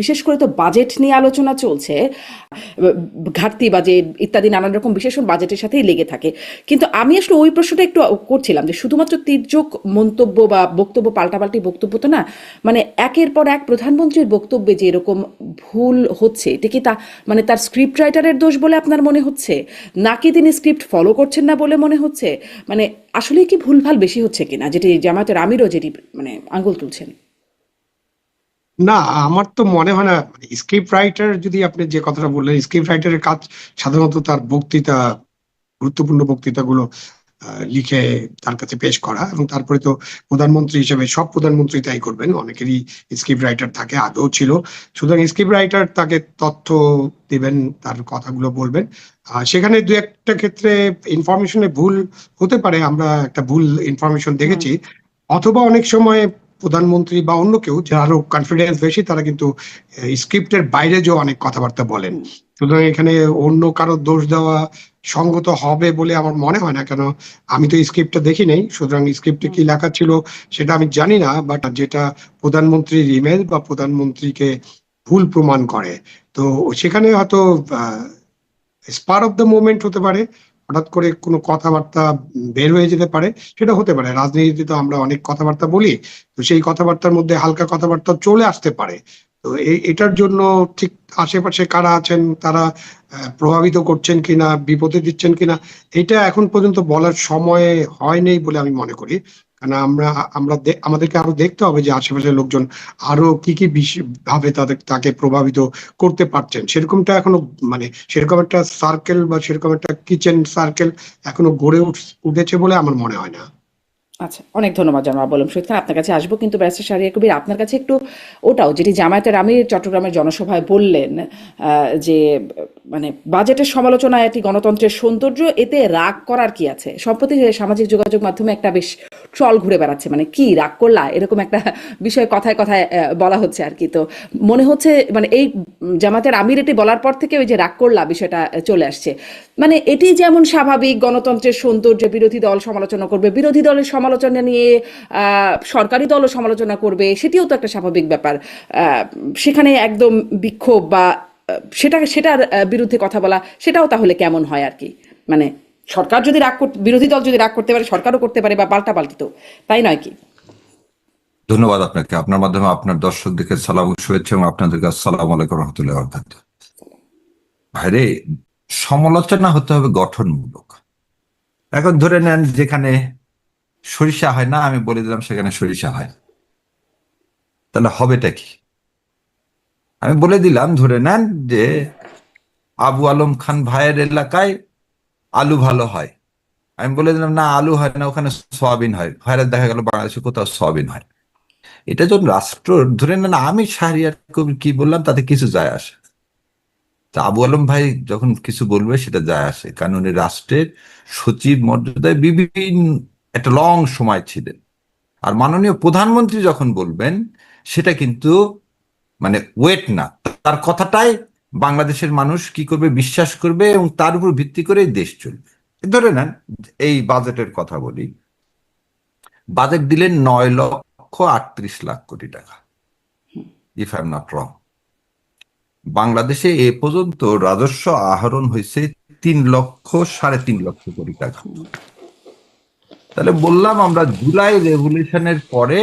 বিশেষ করে তো বাজেট নিয়ে আলোচনা চলছে, ঘাটতি বাজেট ইত্যাদি নানান রকম বিশেষণ বাজেটের সাথেই লেগে থাকে। কিন্তু আমি আসলে ওই প্রশ্নটা একটু করছিলাম যে শুধুমাত্র তির্যক মন্তব্য বা বক্তব্য, পাল্টাপাল্টি বক্তব্য তো না, মানে একের পর এক প্রধানমন্ত্রীর বক্তব্যে যে এরকম ভুল হচ্ছে, এটা কি তা মানে তার স্ক্রিপ্ট রাইটারের দোষ বলে আপনার মনে হচ্ছে, নাকি তিনি স্ক্রিপ্ট ফলো করছেন না বলে মনে হচ্ছে? মানে আসলে কি ভুলভাল বেশি হচ্ছে কিনা, যেটি জামায়াতের আমিরও যেটি মানে আঙ্গুল তুলছেন? না, আমার তো মনে হয় না। স্ক্রিপ্ট রাইটার, যদি আপনি যে কথাটা বললেন, স্ক্রিপ্ট রাইটারের কাজ সাধারণত তার বক্তৃতা, গুরুত্বপূর্ণ বক্তৃতাগুলো লিখে তার কাছে পেশ করা, এবং তারপরে তো প্রধানমন্ত্রী হিসেবে সব প্রধানমন্ত্রী তাই করবেন, অনেকেরই স্ক্রিপ্ট রাইটার থাকে, আগেও ছিল। সুতরাং স্ক্রিপ্ট রাইটার তাকে তথ্য দিবেন, তার কথাগুলো বলবেন। সেখানে দু একটা ক্ষেত্রে ইনফরমেশনে ভুল হতে পারে, আমরা একটা ভুল ইনফরমেশন হুম। দেখেছি। অথবা অনেক সময় প্রধানমন্ত্রী বা অন্য কেউ যার আরো কনফিডেন্স বেশি, তারা কিন্তু স্ক্রিপ্টের বাইরে যে অনেক কথাবার্তা বলেন। হুম। সুতরাং এখানে অন্য কারো দোষ দেওয়া সঙ্গত হবে বলে আমার মনে হয় না। কেন, আমি তো স্ক্রিপ্টটা দেখি নাই, সুতরাং স্ক্রিপ্টে হুম। কি লেখা ছিল সেটা আমি জানি না। বাট যেটা প্রধানমন্ত্রীর ইমেল বা প্রধানমন্ত্রীকে ভুল প্রমাণ করে, তো সেখানে হয়তো স্পার অফ দ্য মোমেন্ট হতে পারে, হঠাৎ করে কোনো কথাবার্তা বের হয়ে যেতে পারে। সেটা হতে পারে, রাজনীতিতে তো আমরা অনেক কথাবার্তা বলি, তো সেই কথাবার্তার মধ্যে হালকা কথাবার্তা চলে আসতে পারে। তো এটার জন্য ঠিক আশেপাশে কারা আছেন, তারা প্রভাবিত করছেন কিনা, বিপদে দিচ্ছেন কিনা, এটা এখন পর্যন্ত বলার সময় হয়নি বলে আমি মনে করি। কারণ আমাদেরকে আরো দেখতে হবে যে আশেপাশের লোকজন আরো কি কি ভাবে তাকে প্রভাবিত করতে পারছেন। সেরকমটা এখনো, মানে সেরকম একটা সার্কেল বা সেরকম একটা কিচেন সার্কেল এখনো গড়ে উঠেছে বলে আমার মনে হয় না। আচ্ছা, অনেক ধন্যবাদ জনাব বললাম শহীদ খান, আপনার কাছে আসবো, কিন্তু ব্যারিস্টার শাহরিয়ার কবির আপনার কাছে একটু ওটাও যেটি জামায়াতের আমির চট্টগ্রামের জনসভায় বললেন, যে মানে বাজেটের সমালোচনা এটি গণতন্ত্রের সৌন্দর্য, এতে রাগ করার কি আছে? সম্প্রতি যে সামাজিক যোগাযোগ মাধ্যমে একটা বেশ ট্রল ঘুরে বেড়াচ্ছে, মানে কি রাগ করলা, এরকম একটা বিষয় কথায় কথায় বলা হচ্ছে আর কি। তো মনে হচ্ছে মানে এই জামাতের আমির এটি বলার পর থেকে ওই যে রাগ করলা বিষয়টা চলে আসছে। মানে এটি যেমন স্বাভাবিক, গণতন্ত্রের সৌন্দর্য, বিরোধী দল সমালোচনা করবে, বিরোধী দলের সমালোচনা নিয়ে সরকারি দলও সমালোচনা করবে, সেটিও তো একটা স্বাভাবিক ব্যাপার। সেখানে একদম বিক্ষোভ বা সেটার বিরুদ্ধে কথা বলা, সেটাও তাহলে কেমন হয় আর কি? মানে সরকার যদি রাগ করতে, বিরোধী দল যদি রাগ করতে পারে, সরকারও করতে পারে, বা পাল্টাপাল্টি, তো তাই নয় কি? ধন্যবাদ আপনাকে। আপনার মাধ্যমে আপনার দর্শকদেরকে সালাম ও শুভেচ্ছা, এবং আপনাদেরকে আসসালামু আলাইকুম রহমতুল্লাহ বারাকাতুহু। ভাইরে, সমালোচনা হতে হবে গঠনমূলক। এখন ধরে নেন যেখানে সরিষা হয় না, আমি বলে দিলাম সেখানে সরিষা হয়, তাহলে হবেটা কি? আমি বলে দিলাম, ধরে নেন যে আবু আলম খান ভাইয়ের এলাকায় আলু ভালো হয়, আমি বলে দিলাম না, আলু হয় না, ওখানে সয়াবিন হয়। ভাইরা দেখা গেল বাংলাদেশে কোথাও সয়াবিন হয়। এটা যখন রাষ্ট্র, ধরে নেন আমি শাহরিয়ার কবির কি বললাম তাতে কিছু যায় আসে, তা আবু আলম ভাই যখন কিছু বলবে সেটা যায় আসে, কারণ উনি রাষ্ট্রের সচিব মর্যাদায় বিভিন্ন একটা লং সময় ছিলেন। আর মাননীয় প্রধানমন্ত্রী যখন বলবেন, সেটা কিন্তু মানে ওয়েট না, তার কথাটাই বাংলাদেশের মানুষ কি করবে, বিশ্বাস করবে, এবং তার উপর ভিত্তি করে দেশ চলবে। ধরে নেন এই বাজেটের কথা বলি, বাজেট দিলেন 9,38,00,000 কোটি টাকা, if I am not wrong. বাংলাদেশে এ পর্যন্ত রাজস্ব আহরণ হয়েছে 3,03,00,000 কোটি টাকা। তাহলে বললাম আমরা জুলাই রেভলিউশনের পরে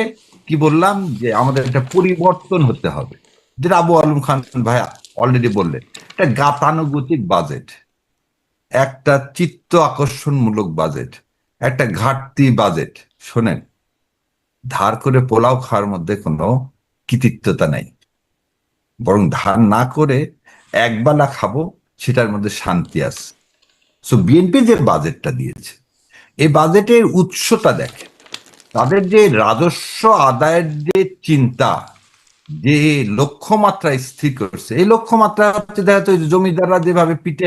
কি বললাম, যে আমাদের একটা পরিবর্তন হতে হবে, যেটা আবু আলম খান ভাই অলরেডি বললেন। একটা গাতানুগতিক বাজেট, একটা চিত্ত আকর্ষণমূলক বাজেট, একটা ঘাটতি বাজেট। শোনেন, ধার করে পোলাও খাওয়ার মধ্যে কোনো কৃতিত্বতা নাই, বরং ধার না করে একবেলা খাবো, সেটার মধ্যে শান্তি আছে। সো বিএনপি যে বাজেটটা দিয়েছে, এই বাজেটের উৎসটা দেখে, তাদের যে রাজস্ব আদায়ের যে চিন্তা, যে লক্ষ্যমাত্রা স্থির করছে, এই লক্ষ্যমাত্রা হচ্ছে দেখা যাচ্ছে জমিদাররা যেভাবে পিটে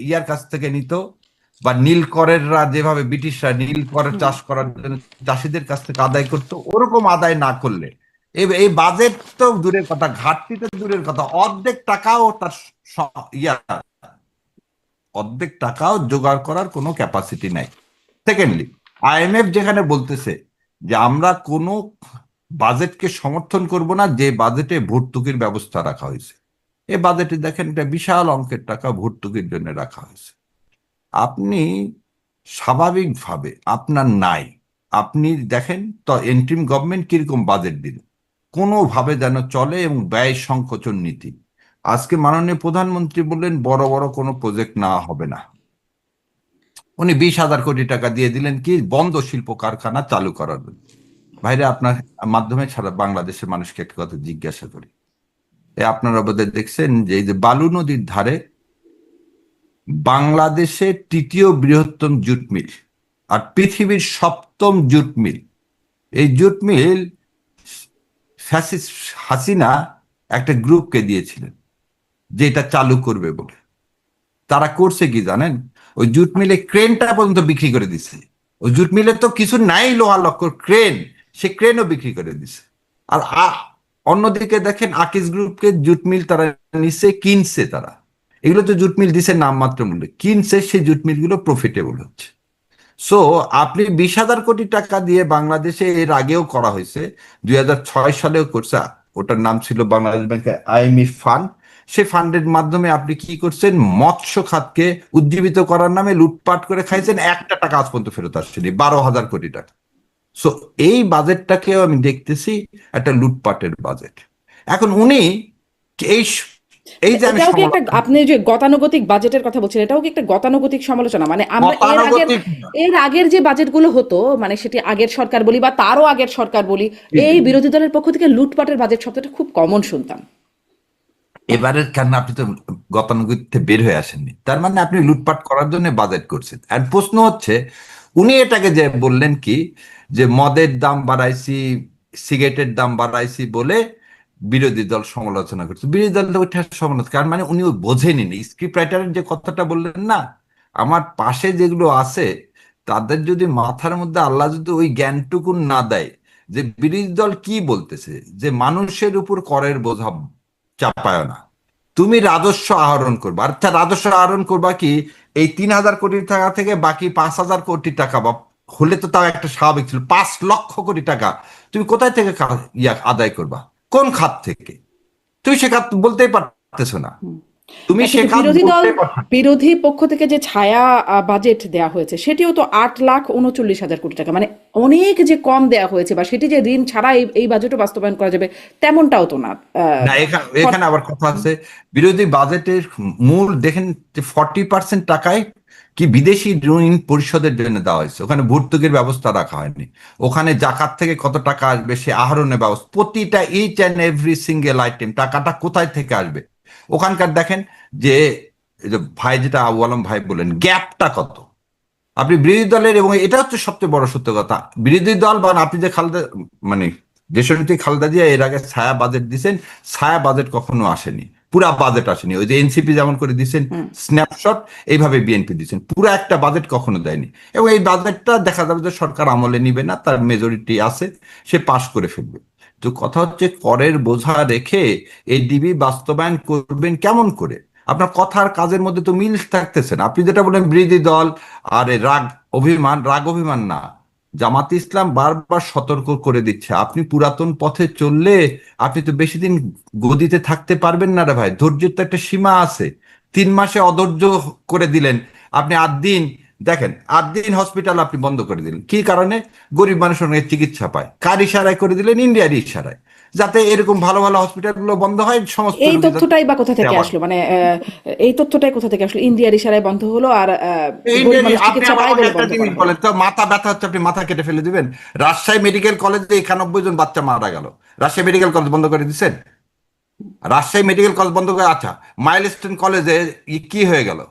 ইয়ার কাছ থেকে নিত, বা নীলকরেররা যেভাবে, ব্রিটিশরা নীলকরের চাষ করার জন্য চাষিদের কাছ থেকে আদায় করতো, ওরকম আদায় না করলে এই বাজেট তো দূরের কথা, ঘাটতি তো দূরের কথা, অর্ধেক টাকাও তার ইয়া অর্ধেক টাকাও জোগাড় করার কোনো ক্যাপাসিটি নাই। সেকেন্ডলি, আইএমএফ যেখানে বলতেছে যে আমরা কোনো বাজেটকে সমর্থন করব না যে বাজেটে ভর্তুকির ব্যবস্থা রাখা হয়েছে। এই বাজেটে দেখেন একটা বিশাল অঙ্কের টাকা ভর্তুকির জন্য রাখা হয়েছে। আপনি স্বাভাবিকভাবে আপনার নাই, আপনি দেখেন তো এন্ট্রিম গভর্নমেন্ট কিরকম বাজেট দিল, কোনোভাবে যেন চলে এবং ব্যয় সংকোচন নীতি। আজকে মাননীয় প্রধানমন্ত্রী বললেন বড় বড় কোনো প্রজেক্ট না হবে না। উনি 20,000 কোটি টাকা দিয়ে দিলেন কি বন্ধ শিল্প কারখানা চালু করার জন্য। ভাইরে, আপনার মাধ্যমে ছাড়া বাংলাদেশের মানুষকে একটা কথা জিজ্ঞাসা করি, আপনারা বোধহয় দেখছেন যে এই যে বালু নদীর ধারে বাংলাদেশের তৃতীয় বৃহত্তম জুট মিল আর পৃথিবীর সপ্তম জুট মিল, এই জুট মিল ফ্যাসিস্ট হাসিনা একটা গ্রুপকে দিয়েছিলেন যে এটা চালু করবে বলে। তারা করছে কি জানেন? ওই জুট মিলে ক্রেনটা পর্যন্ত বিক্রি করে দিছে। ওই জুট মিলে তো কিছু নাই, লোহা লক্কর ক্রেন, সে ক্রেনও বিক্রি করে দিছে। আর অন্যদিকে দেখেন আকিজ গ্রুপকে জুট মিল তারা নিচ্ছে, কিনছে তারা। এগুলো তো জুট মিল দিছে নামমাত্র মূল্যে, কিনছে, সেই জুট মিল গুলো প্রফিটেবল হচ্ছে। সো আপনি 20,000 কোটি টাকা দিয়ে বাংলাদেশে এর আগেও করা হয়েছে, 2006 সালেও করছে, ওটার নাম ছিল বাংলাদেশ ব্যাংকের আইএমএফ ফান্ড। সেই ফান্ডের মাধ্যমে আপনি কি করছেন? মৎস্য খাতকে উজ্জীবিত করার নামে লুটপাট করে খাইছেন, একটা টাকা আজ পর্যন্ত ফেরত আসছেনি, 12,000 কোটি টাকা। সো এই বাজেটটাকেও আমি দেখতেছি একটা লুটপাটের বাজেট। এখন উনি এই এই যে আমি এটাও কি একটা, আপনি যে গতানুগতিক বাজেটের কথা বলছেন, এটাও কি একটা গতানুগতিক সমালোচনা? মানে আমরা এর আগের যে বাজেটগুলো হতো, মানে সেটি আগের সরকার বলি বা তারও আগের সরকার বলি, এই বিরোধী দলের পক্ষ থেকে লুটপাটের বাজেট শব্দটা খুব কমন শুনতাম। এবারের কারণ আপনি তো গতানুগতিকতে বের হয়ে আসেননি, তার মানে আপনি লুটপাট করার জন্য বাজেট করছেন। আর প্রশ্ন হচ্ছে, উনি এটাকে যে বললেন কি যে মদের দাম বাড়াইছি, সিগারেটের দাম বাড়াইছি বলে বিরোধী দল সমালোচনা করছে। বিরোধী দল তো ওইটা সমালোচনা, কারণ মানে উনি বোঝেনি। স্ক্রিপ্ট রাইটারের যে কথাটা বললেন না, আমার পাশে যেগুলো আছে তাদের যদি মাথার মধ্যে আল্লাহ যদি ওই জ্ঞানটুকু না দেয় যে বিরোধী দল কি বলতেছে, যে মানুষের উপর করের বোঝা চাপায় না, তুমি রাজস্ব আহরণ করবা। আচ্ছা, রাজস্ব আহরণ করবা কি এই 3,000 কোটি টাকা থেকে বাকি 5,000 কোটি টাকা, বা হলে তো তাও একটা স্বাভাবিক ছিল, 5 লক্ষ কোটি টাকা তুমি কোথায় থেকে আদায় করবা? কোন খাত থেকে? তুমি সে খাত বলতেই পারতেছো না। তুমি সে কিন্তু খাত বলতে পারছো না। বিরোধী পক্ষ থেকে যে ছায়া বাজেট দেয়া হয়েছে সেটিও তো 8,39,000 কোটি টাকা, মানে অনেক যে কম দেয়া হয়েছে, বা সেটি যে ঋণ ছাড়া এই বাজেটও বাস্তবায়ন করা যাবে তেমনটাও তো না। না, এখানে আবার কথা আছে, বিরোধী বাজেটের মূল দেখেন যে 40% টাকায় কি বিদেশি ঋণ পরিশোধের জন্য দেওয়া হয়েছে, ওখানে ভর্তুকির ব্যবস্থা রাখা হয়নি। ওখানে জাকাত থেকে কত টাকা আসবে সে আহরণের ব্যবস্থা, প্রতিটা each and every single item টাকাটা কোথায় থেকে আসবে। ওখানকার দেখেন যে এই যে ভাই, যেটা আবু আলম ভাই বলেন, গ্যাপটা কত। আপনি বিরোধী দলের, এবং এটা হচ্ছে সবচেয়ে বড় সত্য কথা, বিরোধী দল বা আপনি যে খালেদা, মানে দেশনেত্রী খালেদা জিয়া এর আগে ছায়া বাজেট দিচ্ছেন, ছায়া বাজেট কখনো আসেনি, পুরা বাজেট আসেনি। ওই যে এনসিপি যেমন করে দিচ্ছেন স্ন্যাপশট, এইভাবে বিএনপি দিচ্ছেন, পুরো একটা বাজেট কখনো দেয়নি। এবং এই বাজেটটা দেখা যাবে যে সরকার আমলে নিবে না, তার মেজরিটি আছে, সে পাশ করে ফেলবে। তো কথা হচ্ছে, করের বোঝা রেখে এডিবি বাস্তবায়ন করবেন কেমন করে? আপনার কথার কাজের মধ্যে তো মিল থাকতেছে না। আপনি যেটা বলেন বিরোধী দল আর রাগ অভিমান, রাগ অভিমান না, জামাতে ইসলাম বারবার সতর্ক করে দিচ্ছে, আপনি পুরাতন পথে চললে আপনি তো বেশি দিন গদিতে থাকতে পারবেন না রে ভাই, ধৈর্যের তো একটা সীমা আছে। 3 মাসে অধৈর্য করে দিলেন আপনি। 8 দিন দেখেন, 8 দিন হসপিটাল আপনি বন্ধ করে দিলেন, কি কারণে? গরিব মানুষ অনেক চিকিৎসা পায়, কার ইশারায় করে দিলেন? ইন্ডিয়ার ইশারায়, যাতে এরকম ভালো ভালো হসপিটালগুলো বন্ধ হয়, সমস্ত এই রোগী যাতে তথ্যটাই বা কোথা থেকে সেবা আসলো? মানে এই তথ্যটাই কোথা থেকে আসলো? ইন্ডিয়ার ইশারায় বন্ধ হলো আর গরিব মানুষ আপনি চিকিৎসা আবার পায় বলে একটা বন্ধ জিনিস করা হলো? বলেন তো, মাথা ব্যথা হচ্ছে আপনি মাথা কেটে ফেলে দিবেন? রাজশাহী মেডিকেল কলেজে 91 জন বাচ্চা মারা গেল, রাজশাহী মেডিকেল কলেজ বন্ধ করে দিচ্ছেন? রাজশাহী মেডিকেল কলেজ বন্ধ করে, আচ্ছা মাইলস্টোন কলেজে কি হয়ে গেল?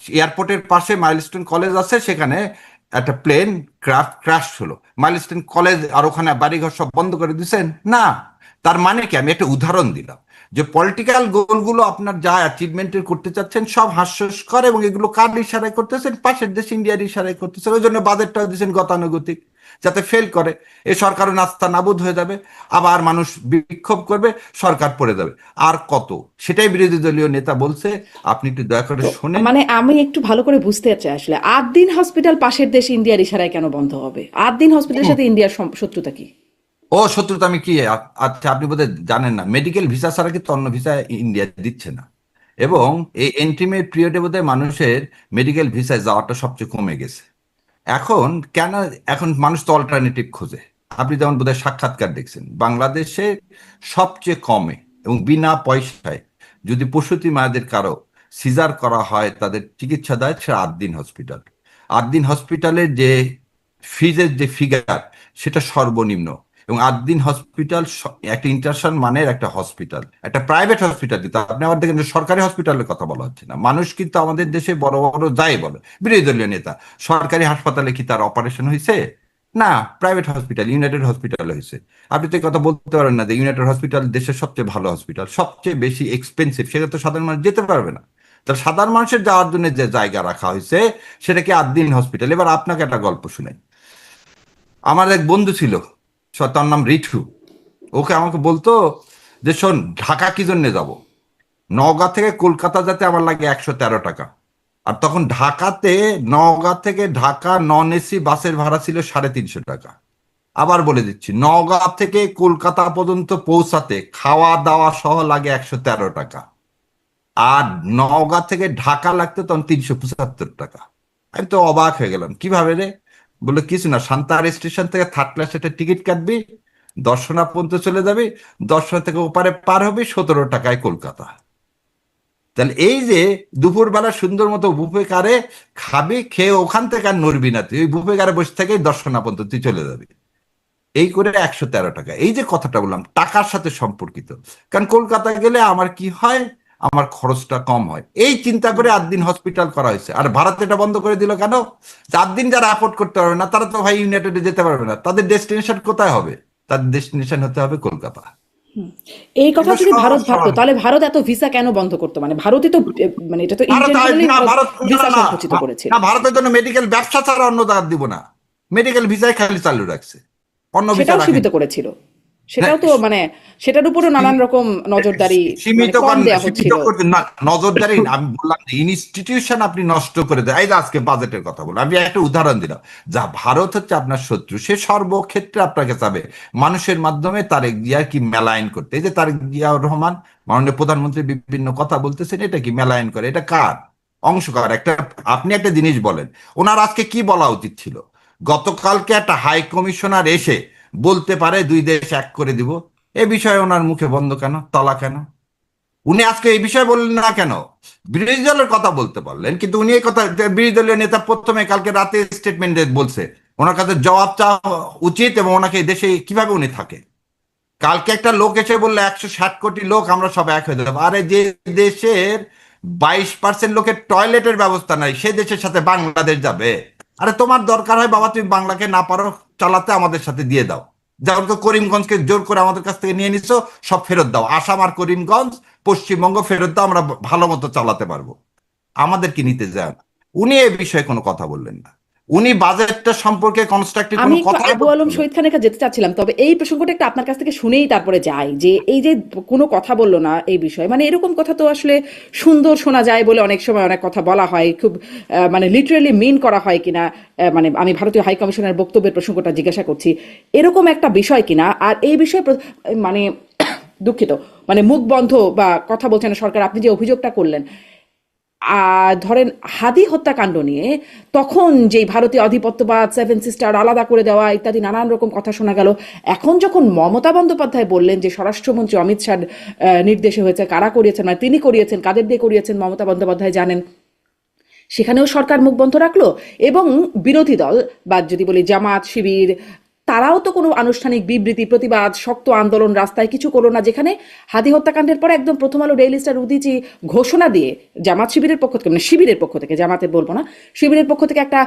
এয়ারপোর্টের পাশে মাইলস্টোন কলেজ আছে, সেখানে একটা প্লেন ক্র্যাশ হলো, মাইলস্টোন কলেজ আর ওখানে বাড়িঘর সব বন্ধ করে দিচ্ছেন না? তার মানে কি? আমি একটা উদাহরণ দিলাম যে পলিটিক্যাল গোলগুলো আপনার যা অ্যাচিভমেন্টের করতে চাচ্ছেন সব হাস্যস্কর, এবং এগুলো কার ইশারায় করতেছেন? পাশের দেশ ইন্ডিয়ার ইশারায় করতেছেন। ওই জন্য বাজেটটা দিচ্ছেন গতানুগতিক, যাতে ফেল করে, এ সরকারও নাস্তা নাবুদ হয়ে যাবে, আবার মানুষ বিক্ষোভ করবে, সরকার পড়ে যাবে। আর কত? সেটাই বিরোধী দলীয় নেতা বলছে, আপনি একটু দয়া করে শোনেন। মানে আমি একটু ভালো করে বুঝতে চাই আসলে, 8 দিন হসপিটাল পাশের দেশ ইন্ডিয়ার ইশারায় কেন বন্ধ হবে? 8 দিন হসপিটালের সাথে ইন্ডিয়ার শত্রুতা কি? ও শত্রুতা আমি কি আচ্ছা, আপনি বোধহয় জানেন না, মেডিকেল ভিসা ছাড়া কিন্তু অন্য ভিসা ইন্ডিয়া দিচ্ছে না। এবং এই এন্ট্রিমেট পিরিয়ডে বোধহয় মানুষের মেডিকেল ভিসায় যাওয়াটা সবচেয়ে কমে গেছে। এখন কেন? এখন মানুষ তো অল্টারনেটিভ খোঁজে। আপনি যেমন বোধহয় সাক্ষাৎকার দেখছেন, বাংলাদেশে সবচেয়ে কমে এবং বিনা পয়সায় যদি প্রসূতি মায়েদের কারো সিজার করা হয়, তাদের চিকিৎসা দেয় সেটা আদ্দিন হসপিটাল। আদ্দিন হসপিটালের যে ফিজের যে ফিগার, সেটা সর্বনিম্ন। এবং আদ্দিন হসপিটাল একটা ইন্টারন্যাশনাল মানের একটা হসপিটাল, একটা প্রাইভেট হসপিটাল। কিন্তু আপনি আবার দেখেন যে সরকারি হসপিটালের কথা বলা হচ্ছে না। মানুষ কিন্তু আমাদের দেশে বড় বড় যাই বলে বিরোধী দলীয় নেতা, সরকারি হাসপাতালে কি তার অপারেশন হয়েছে? না, প্রাইভেট হসপিটাল, ইউনাইটেড হসপিটাল হয়েছে। আপনি তো এই কথা বলতে পারেন না যে ইউনাইটেড হসপিটাল দেশের সবচেয়ে ভালো হসপিটাল, সবচেয়ে বেশি এক্সপেন্সিভ, সেটা তো সাধারণ মানুষ যেতে পারবে না। তাহলে সাধারণ মানুষের যাওয়ার জন্য যে জায়গা রাখা হয়েছে সেটাকে আদ্দিন হসপিটাল। এবার আপনাকে একটা গল্প শুনাই। আমার এক বন্ধু ছিল, তার নাম রিঠু। ওকে আমাকে বলতো যে শোন, ঢাকা কি জন্য যাব, নওগাঁ থেকে কলকাতা যেতে আমার লাগে 113 টাকা। আর তখন ঢাকাতে, নওগাঁ থেকে ঢাকা নন এসি বাসের ভাড়া ছিল 350 টাকা। আবার বলে দিচ্ছি, নওগাঁ থেকে কলকাতা পর্যন্ত পৌঁছাতে খাওয়া দাওয়া সহ লাগে 113 টাকা। আর নওগাঁ থেকে ঢাকা লাগতো তখন 375 টাকা। আমি তো অবাক হয়ে গেলাম, কিভাবে রে? বলে কিছু না, সান্তাহার স্টেশন থেকে থার্ড ক্লাস একটা টিকিট কাটবি, দর্শনা পর্যন্ত চলে যাবি, দর্শনা থেকে ওপারে পার হবি, 17 টাকায় কলকাতা। তাহলে এই যে দুপুরবেলা সুন্দর মতো বুফে কারে খাবি, খেয়ে ওখান থেকে আর নড়বি না, তুই ওই বুফে কারে বসে থেকেই দর্শনা পর্যন্ত তুই চলে যাবি। এই করে 113 টাকা। এই যে কথাটা বললাম, টাকার সাথে সম্পর্কিত। কারণ কলকাতা গেলে আমার কি হয়, আমার খরচটা কম হয়, এই চিন্তা করে আদ্দিন হসপিটাল করা হয়েছে। আর ভারত এটা বন্ধ করে দিল কেন? 4 দিন যারা অ্যাফোর্ড করতে পারবে না, তারা তো ভাই ইউনাইটেডে যেতে পারবে না। তাদের ডেস্টিনেশন কোথায় হবে? তাদের ডেস্টিনেশন হতে হবে কলকাতা। এই কথা এটা যদি সহজ ভারত ভাবতো, সরল। তাহলে ভারত এত ভিসা কেন বন্ধ করতো? মানে ভারতই তো মানে এটা তো ভারত ইন্টেনশনালি না, ভারত ভারত না, ভিসা না, সংকুচিত করেছিল। না, ভারতের জন্য মেডিকেল ব্যবসা ছাড়া অন্য দ্বার দিব না। মেডিকেল ভিসায় খালি চালু রাখছে, অন্য ভিসা সেটাও সীমিত রাখেনি। করেছিল। না, সেটাও তো মানে সেটার উপরও নানান রকম নজরদারি মানে সীমিত কম দেয়া সীমিত হচ্ছিল। করতে না, নজরদারি না, আমি বললাম ইনস্টিটিউশন আপনি নষ্ট করে দেয়। এই যে আজকে বাজেটের কথা বললাম, আমি একটা উদাহরণ দিলাম। যা ভারত হচ্ছে আপনার শত্রু, সে সর্বক্ষেত্রে আপনাকে চাবে মানুষের মাধ্যমে তারেক জিয়া কি মেলায়েন করতে। এই যে তারেক জিয়াউর রহমান মাননীয় প্রধানমন্ত্রী বিভিন্ন কথা বলতেছেন, এটা কি মেলায়েন করে? এটা কার অংশকার? একটা, আপনি একটা জিনিস বলেন, ওনার আজকে কি বলা উচিত ছিল? গতকালকে একটা হাই কমিশনার এসে বলতে পারে 2 দেশ এক করে দিব। এ বিষয়ে ওনার মুখে বন্ধ কেন, তলা কেন? উনি আজকে এই বিষয়ে বললেন না কেন? বিরোধী দলের কথা বলতে পারলেন, কিন্তু উনি এই কথা, বিরোধী দলীয় নেতা প্রথমে কালকে রাতে স্টেটমেন্ট বলছে ওনার কাছে জবাব চাওয়া উচিত, এবং ওনাকে এই দেশে কিভাবে উনি থাকে। কালকে একটা লোক এসে বললো 160 কোটি লোক আমরা সব এক হয়ে যাবো। আরে যে দেশের 22% লোকের টয়লেটের ব্যবস্থা নাই, সে দেশের সাথে বাংলাদেশ যাবে? আরে তোমার দরকার হয় বাবা, তুমি বাংলাকে না পারো চালাতে, আমাদের সাথে দিয়ে দাও। যেমন তো করিমগঞ্জকে জোর করে আমাদের কাছ থেকে নিয়ে নিছো, সব ফেরত দাও। আসাম আর করিমগঞ্জ, পশ্চিমবঙ্গ ফেরত দাও, আমরা ভালো মতো চালাতে পারবো। আমাদের কি নিতে যায় না? উনি এ বিষয়ে কোনো কথা বললেন না। উনি বাজেটটা সম্পর্কে কনস্ট্রাকটিভ আমি কোনো একটু কথাই আবু বললেন আলম না। শহীদ খানের কাছে যেতে চাচ্ছিলাম, তবে এই প্রসঙ্গটা একটু আপনার কাছ থেকে শুনেই তারপরে যাই, যে এই যে কোনো কথা বললো না এই বিষয়ে, মানে এরকম কথা তো আসলে সুন্দর শোনা যায় বলে অনেক সময় অনেক কথা বলা হয়, খুব মানে লিটারেলি মিন করা হয় কিনা, মানে আমি ভারতীয় হাই কমিশনের বক্তব্যের প্রসঙ্গটা জিজ্ঞাসা করছি, এরকম একটা বিষয় কিনা। আর এই বিষয়ে মানে দুঃখিত, মানে মুখ বন্ধ বা কথা বলছেন না সরকার, আপনি যে অভিযোগটা করলেন, ধরেন হাদি হত্যাকাণ্ড নিয়ে তখন যেই ভারতীয় আধিপত্যবাদ, সেভেন সিস্টার আলাদা করে দেওয়া ইত্যাদি নানান রকম কথা শোনা গেল, এখন যখন মমতা বন্দ্যোপাধ্যায় বললেন যে স্বরাষ্ট্রমন্ত্রী অমিত শাহ নির্দেশে হয়েছে, কারা করিয়েছেন, মানে তিনি করিয়েছেন, কাদের দিয়ে করিয়েছেন মমতা বন্দ্যোপাধ্যায় জানেন, সেখানেও সরকার মুখ বন্ধ রাখলো। এবং বিরোধী দল বা যদি বলি জামাত শিবির, তারাও তো কোনো আনুষ্ঠানিক বিবৃতি, প্রতিবাদ, শক্ত আন্দোলন, রাস্তায় কিছু করলো না। যেখানে হাদি হত্যাকাণ্ডের পরে একদম প্রথম আলো, ডেইলি স্টার, উদীচী ঘোষণা দিয়ে জামাত শিবিরের পক্ষ থেকে, মানে শিবিরের পক্ষ থেকে, জামাতের বলবো না, শিবিরের পক্ষ থেকে একটা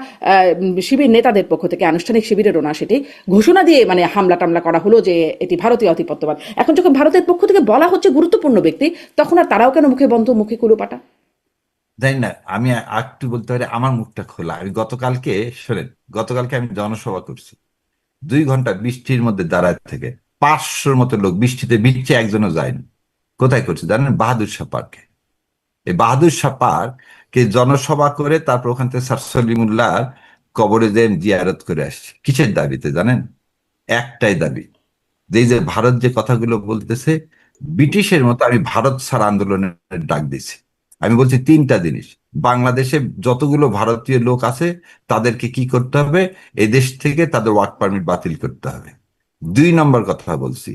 শিবির নেতাদের পক্ষ থেকে, আনুষ্ঠানিক শিবিরেরও না সেটি, ঘোষণা দিয়ে মানে হামলা টামলা করা হলো যে এটি ভারতীয় আধিপত্যবাদ। এখন যখন ভারতের পক্ষ থেকে বলা হচ্ছে গুরুত্বপূর্ণ ব্যক্তি, তখন আর তারাও কেন মুখে বন্ধ, মুখে কুলোপাটা? জানি না, আমি একটু বলতে পারি, আমার মুখটা খোলা। আমি গতকালকে, শোনেন, গতকালকে আমি জনসভা করছি 2 ঘন্টা বৃষ্টির মধ্যে দাঁড়ায় থেকে, 500-র মতো লোক, বৃষ্টিতে ভিজছে, একজনও যায়নি। কোথায় করছে জানেন? বাহাদুর শাহ পার্কে। এই বাহাদুর শাহ পার্কে জনসভা করে তারপর ওখান থেকে স্যার সলিমুল্লাহর কবরে যে জিয়ারত করে আসছে। কিসের দাবিতে জানেন? একটাই দাবি, যে এই যে ভারত যে কথাগুলো বলতেছে, ব্রিটিশের মতো আমি ভারত ছাড় আন্দোলনের ডাক দিছি। আমি বলছি তিনটা জিনিস: বাংলাদেশে যতগুলো ভারতীয় লোক আছে তাদেরকে কি করতে হবে, এদেশ থেকে তাদের ওয়ার্ক পারমিট বাতিল করতে হবে। 2 নম্বর কথা বলছি,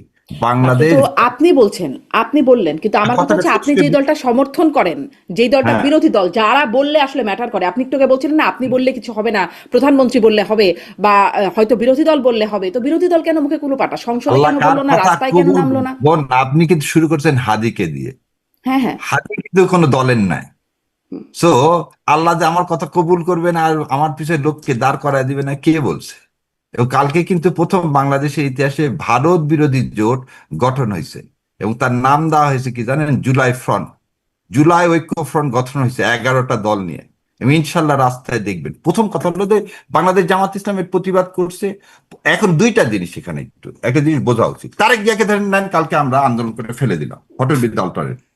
বাংলাদেশ। কিন্তু আপনি বলছেন, আপনি বললেন, কিন্তু আমার কথা কথাটা হচ্ছে শেষ আপনি যে করি। দলটা সমর্থন করেন, যেই দলটা হ্যাঁ, বিরোধী দল, যারা বললে আসলে ম্যাটার করে, আপনি একটু আগে বলছিলেন না আপনি বললে কিছু হবে না, প্রধানমন্ত্রী বললে হবে, বা হয়তো বিরোধী দল বললে হবে, তো বিরোধী দল কেন মুখে কুলুপাটা, সংসদে আল্লাহ কেন কার বললো না, কথা রাস্তায় কেন কবুল। নামলো না? বোন, আপনি কিন্তু শুরু করছেন হাদিকে দিয়ে। হ্যাঁ, হ্যাঁ। হাদি কিন্তু কোনো দলের নাই। সো আল্লাহ যে আমার কথা কবুল করবে না আর আমার পিছনে লোককে দাঁড় করায় দিবে না, কে বলছে? এবং কালকে কিন্তু প্রথম বাংলাদেশের ইতিহাসে ভারত বিরোধী জোট গঠন হয়েছে, এবং তার নাম দেওয়া হয়েছে কি জানেন? জুলাই ফ্রন্ট। জুলাই ঐক্য ফ্রন্ট গঠন হয়েছে 11টা দল নিয়ে, এবং ইনশাল্লাহ রাস্তায় দেখবেন। প্রথম কথা হলো যে বাংলাদেশ জামাত ইসলামের প্রতিবাদ করছে। এখন দুইটা জিনিস এখানে, একটু একটা জিনিস বোঝা উচিত। তারেক জিয়াকে ধরেন নেন, কালকে আমরা আন্দোলন করে ফেলে দিলাম হোটেল বিদ্যা অল্টারনেটিভ।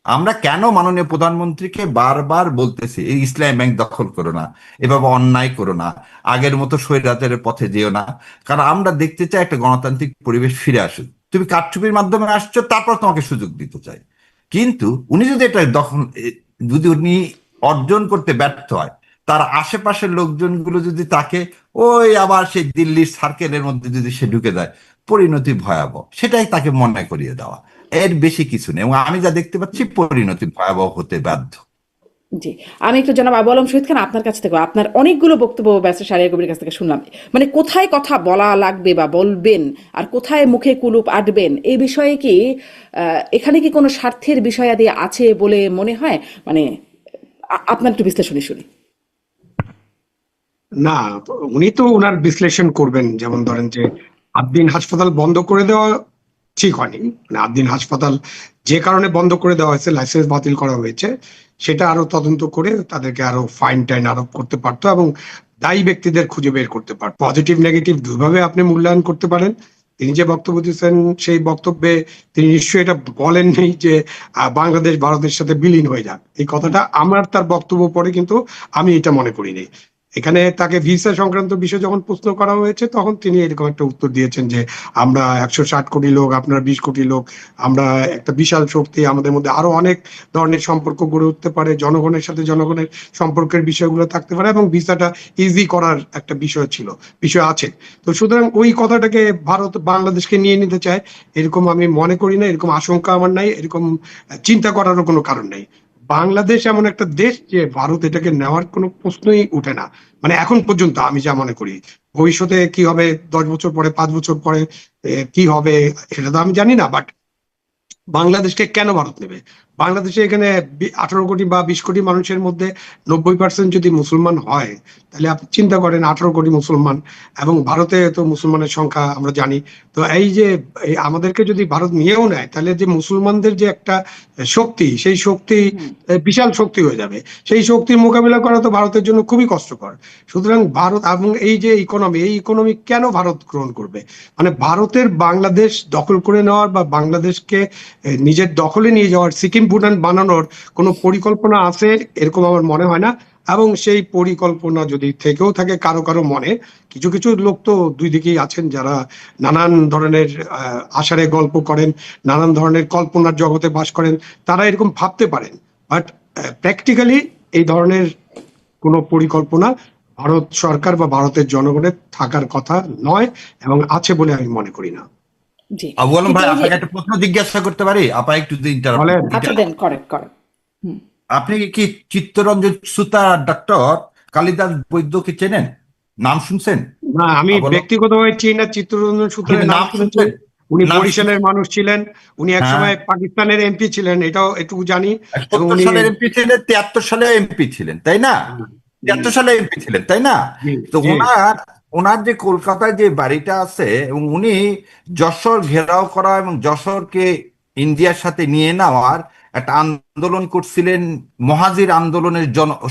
আমরা কেন মাননীয় প্রধানমন্ত্রীকে বারবার বলতেছি এই ইসলামী ব্যাংক দখল করো না, এভাবে অন্যায় করো না, আগের মতো স্বৈরাচারের পথে যেও না, কারণ আমরা দেখতে চাই একটা গণতান্ত্রিক পরিবেশ ফিরে আসুক। তুমি কারচুপির মাধ্যমে আসছো, তারপর তোমাকে সুযোগ দিতে চাই। কিন্তু উনি যদি এটা দখল, যদি উনি অর্জন করতে ব্যর্থ হয়, তার আশেপাশের লোকজনগুলো যদি তাকে ওই আবার সেই দিল্লির সার্কেলের মধ্যে যদি সে ঢুকে যায়, পরিণতি ভয়াবহ। সেটাই তাকে মনে করিয়ে দেওয়া, এর বেশি কিছু নেই। এবং আমি যা দেখতে পাচ্ছি, পরিণতি ভয়াবহ হতে বাধ্য। জি, আমি একটু জনাব আবু আলম শহীদ খান আপনার কাছ থেকে, আপনার অনেকগুলো বক্তব্য ব্যারিস্টার শাহরিয়ার কবিরের কাছ থেকে শুনলাম, মানে কোথায় কথা বলা লাগবে বা বলবেন আর কোথায় মুখে কুলুপ আটবেন, এই বিষয়ে কি এখানে কি কোনো স্বার্থের বিষয়াদি আছে বলে মনে হয়? মানে আপনার একটু বিশ্লেষণী শুনি। না, উনি তো ওনার বিশ্লেষণ করবেন। যেমন ধরেন যে আদ্দিন হাসপাতাল বন্ধ করে দেওয়া ঠিক হয়নি। মানে আদ্দিন হাসপাতাল যে কারণে বন্ধ করে দেওয়া হয়েছে, লাইসেন্স বাতিল করা হয়েছে, সেটা আরো তদন্ত করে তাদেরকে আরো ফাইন টাইন আরোপ করতে পারতো এবং দায়ী ব্যক্তিদের খুঁজে বের করতে পারতো। পজিটিভ নেগেটিভ দুইভাবে আপনি মূল্যায়ন করতে পারেন। তিনি যে বক্তব্য দিচ্ছেন সেই বক্তব্যে তিনি নিশ্চয়ই এটা বলেননি যে বাংলাদেশ ভারতের সাথে বিলীন হয়ে যাক। এই কথাটা আমার তার বক্তব্য পরে কিন্তু আমি এটা মনে করিনি। এখানে তাকে ভিসা সংক্রান্ত বিষয় যখন প্রশ্ন করা হয়েছে তখন তিনি এরকম একটা উত্তর দিয়েছেন যে আমরা 160 কোটি লোক, আপনারা 20 কোটি লোক, আমরা একটা বিশাল শক্তি, আমাদের মধ্যে আরো অনেক ধরনের সম্পর্ক গড়ে উঠতে পারে, জনগণের সাথে জনগণের সম্পর্কের বিষয়গুলো থাকতে পারে এবং ভিসাটা ইজি করার একটা বিষয় আছে। তো সুতরাং ওই কথাটাকে ভারত বাংলাদেশকে নিয়ে নিতে চায় এরকম আমি মনে করি না, এরকম আশঙ্কা আমার নাই, এরকম চিন্তা করারও কোনো কারণ নাই। বাংলাদেশ এমন একটা দেশ যে ভারত এটাকে নেওয়ার কোনো প্রশ্নই উঠে না। মানে এখন পর্যন্ত আমি যা মনে করি, ভবিষ্যতে কি হবে, 10 বছর পরে, 5 বছর পরে কি হবে সেটা তো আমি জানি না, বাট বাংলাদেশকে কেন ভারত নেবে? বাংলাদেশে এখানে 18 কোটি বা 20 কোটি মানুষের মধ্যে 90% যদি মুসলমান হয়, তাহলে আপনি চিন্তা করেন 18 কোটি মুসলমান, এবং ভারতে তো মুসলমানের সংখ্যা আমরা জানি। তো এই যে আমাদেরকে যদি ভারত নিয়েও নেয়, তাহলে যে মুসলমানদের যে একটা শক্তি, সেই শক্তি বিশাল শক্তি হয়ে যাবে। সেই শক্তির মোকাবিলা করা তো ভারতের জন্য খুবই কষ্টকর। সুতরাং ভারত এবং এই যে ইকোনমি, এই ইকোনমি কেন ভারত গ্রহণ করবে? মানে ভারতের বাংলাদেশ দখল করে নেওয়ার বা বাংলাদেশকে নিজের দখলে নিয়ে যাওয়ার, সিকিম ভুটান বানানোর কোনো পরিকল্পনা আছে এরকম আমার মনে হয় না। এবং সেই পরিকল্পনা যদি থেকেও থাকে কারো কারো মনে, কিছু কিছু লোক তো দুই দিকেই আছেন যারা নানান ধরনের আষাঢ়ে গল্প করেন, নানান ধরনের কল্পনার জগতে বাস করেন, তারা এরকম ভাবতে পারেন। বাট প্র্যাকটিক্যালি এই ধরনের কোনো পরিকল্পনা ভারত সরকার বা ভারতের জনগণের থাকার কথা নয় এবং আছে বলে আমি মনে করি না। জি, আবু আলম কিন্তু ভাই, এই যে, আপনাকে একটা প্রশ্ন জিজ্ঞাসা করতে পারি? আপা একটু বলেন। আচ্ছা দেন, করেন করেন। আপনি কি চিত্তরঞ্জন সুতার ডক্টর কালিদাস বৈদ্যকে চেনেন? নাম শুনছেন? না, আমি আবু আলম, ব্যক্তিগতভাবে চিনি না চিত্তরঞ্জন সূত্রের কিন্তু নাম নাম শুনেছি। শুনছেন? উনি নাম বরিশালের শুনছেন? মানুষ ছিলেন, উনি হ্যাঁ, একসময় পাকিস্তানের এমপি ছিলেন, এটাও একটু জানি। এবং 70 উনি সালের এমপি ছিলেন, 73 সালে এমপি ছিলেন, তাই না? হুম, 73 সালে এমপি ছিলেন, তাই না? জি তো জি ওনার ওনার যে কলকাতায় যে বাড়িটা আছে, এবং উনি যশোর ঘেরাও করা এবং যশোরকে ইন্ডিয়ার সাথে নিয়ে নেওয়ার একটা আন্দোলন করছিলেন, মহাজির আন্দোলনের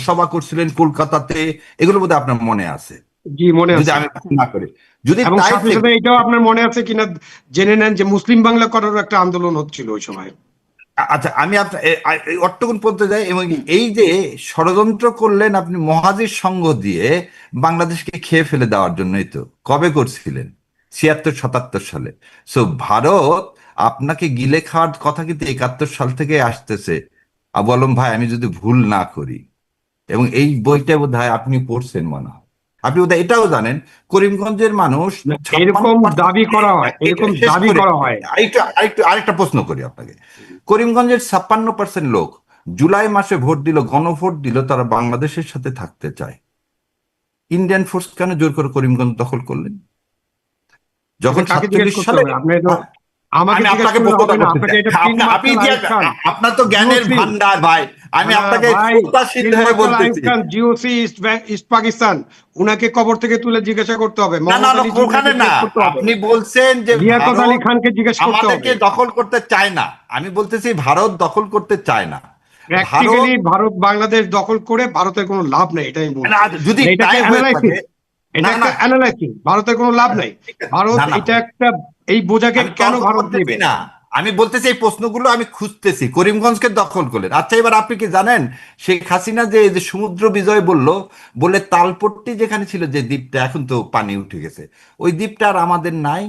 সভা করছিলেন কলকাতাতে। এগুলো বোধহয় আপনার মনে আছে, জি মনে যদি আছে। আমি ভুল না করি। যদি এবং তাই সাথে সাথে থেকে এটাও আপনার মনে আছে কিনা জেনে নেন যে মুসলিম বাংলা করারও একটা আন্দোলন হচ্ছিল ওই সময়। আচ্ছা, আমি আপনার অট্টগুন পড়তে যাই। এবং এই যে ষড়যন্ত্র করলেন আপনি মহাজির সঙ্গ দিয়ে বাংলাদেশকে খেয়ে ফেলে দেওয়ার জন্যই তো কবে করছিলেন? 76-77 সালে। সো ভারত আপনাকে গিলে খাওয়ার কথা কিন্তু 71 সাল থেকে আসতেছে। আবু আলম ভাই, আমি যদি ভুল না করি, এবং এই বইটা বোধহয় আপনি পড়ছেন মনে হয়, আপনি বোধহয় এটাও জানেন, করিমগঞ্জের মানুষ এরকম 56%। দাবি করা হয়, এরকম শেষ দাবি করে করা হয়। আরেকটা প্রশ্ন করি আপনাকে। করিমগঞ্জের 56% লোক জুলাই মাসে ভোট দিল, গণভোট দিল, তারা বাংলাদেশের সাথে থাকতে চায়। ইন্ডিয়ান ফোর্স কেন জোর করে করিমগঞ্জ দখল করলেন? যখন এটা কাকে জিজ্ঞেস 47 করতে সালে, হবে? আপনি তো আমাকে আমি জিজ্ঞেস আপনাকে করলে প্রশ্নটা হবে না, করতে আপনাকে চাই, এটা ফিল্ড আপনি মার্শাল আইয়ুব খান, আপনার তো জ্ঞানের জিওসি, ভান্ডার ভাই, আমি আপনাকে ভাই, শ্রদ্ধাশীল ফিল্ড হয়ে মার্শাল আইয়ুব বলতেছি। খান, জিওসি ইস্ট পাকিস্তান, উনাকে কবর থেকে তুলে জিজ্ঞাসা করতে হবে, না না মোহাম্মদ না, আলী জিন্নাহকে ওখানে না, জিজ্ঞেস করতে হবে, আপনি বলছেন যে লিয়াকত আলী ভারত খানকে জিজ্ঞেস করতে আমাদেরকে হবে। দখল করতে চায় না, আমি বলতেছি ভারত দখল করতে চায় না। ভারত, প্র্যাকটিক্যালি ভারত বাংলাদেশ দখল করে ভারতের কোনো লাভ নেই, এটাই আমি না, বলছি। যদি এটা একটা তাই হয়ে থাকে, অ্যানালাইসিস, এটা না একটা না, অ্যানালাইসিস, ভারতের কোনো লাভ নাই। ভারত না না, এটা একটা, এই বোঝাকে আমি কেন তর্ক ভারত করতেছি নেবে? না, আমি বলতেছি এই প্রশ্নগুলো আমি খুঁজতেছি। করিমগঞ্জকে দখল করলেন, আচ্ছা এবার আপনি কি জানেন শেখ হাসিনা যে এই যে সমুদ্র বিজয় বলে তালপট্টি যেখানে ছিল, যে দ্বীপটা, এখন তো পানি উঠে গেছে, ওই দ্বীপটা আর আমাদের নাই।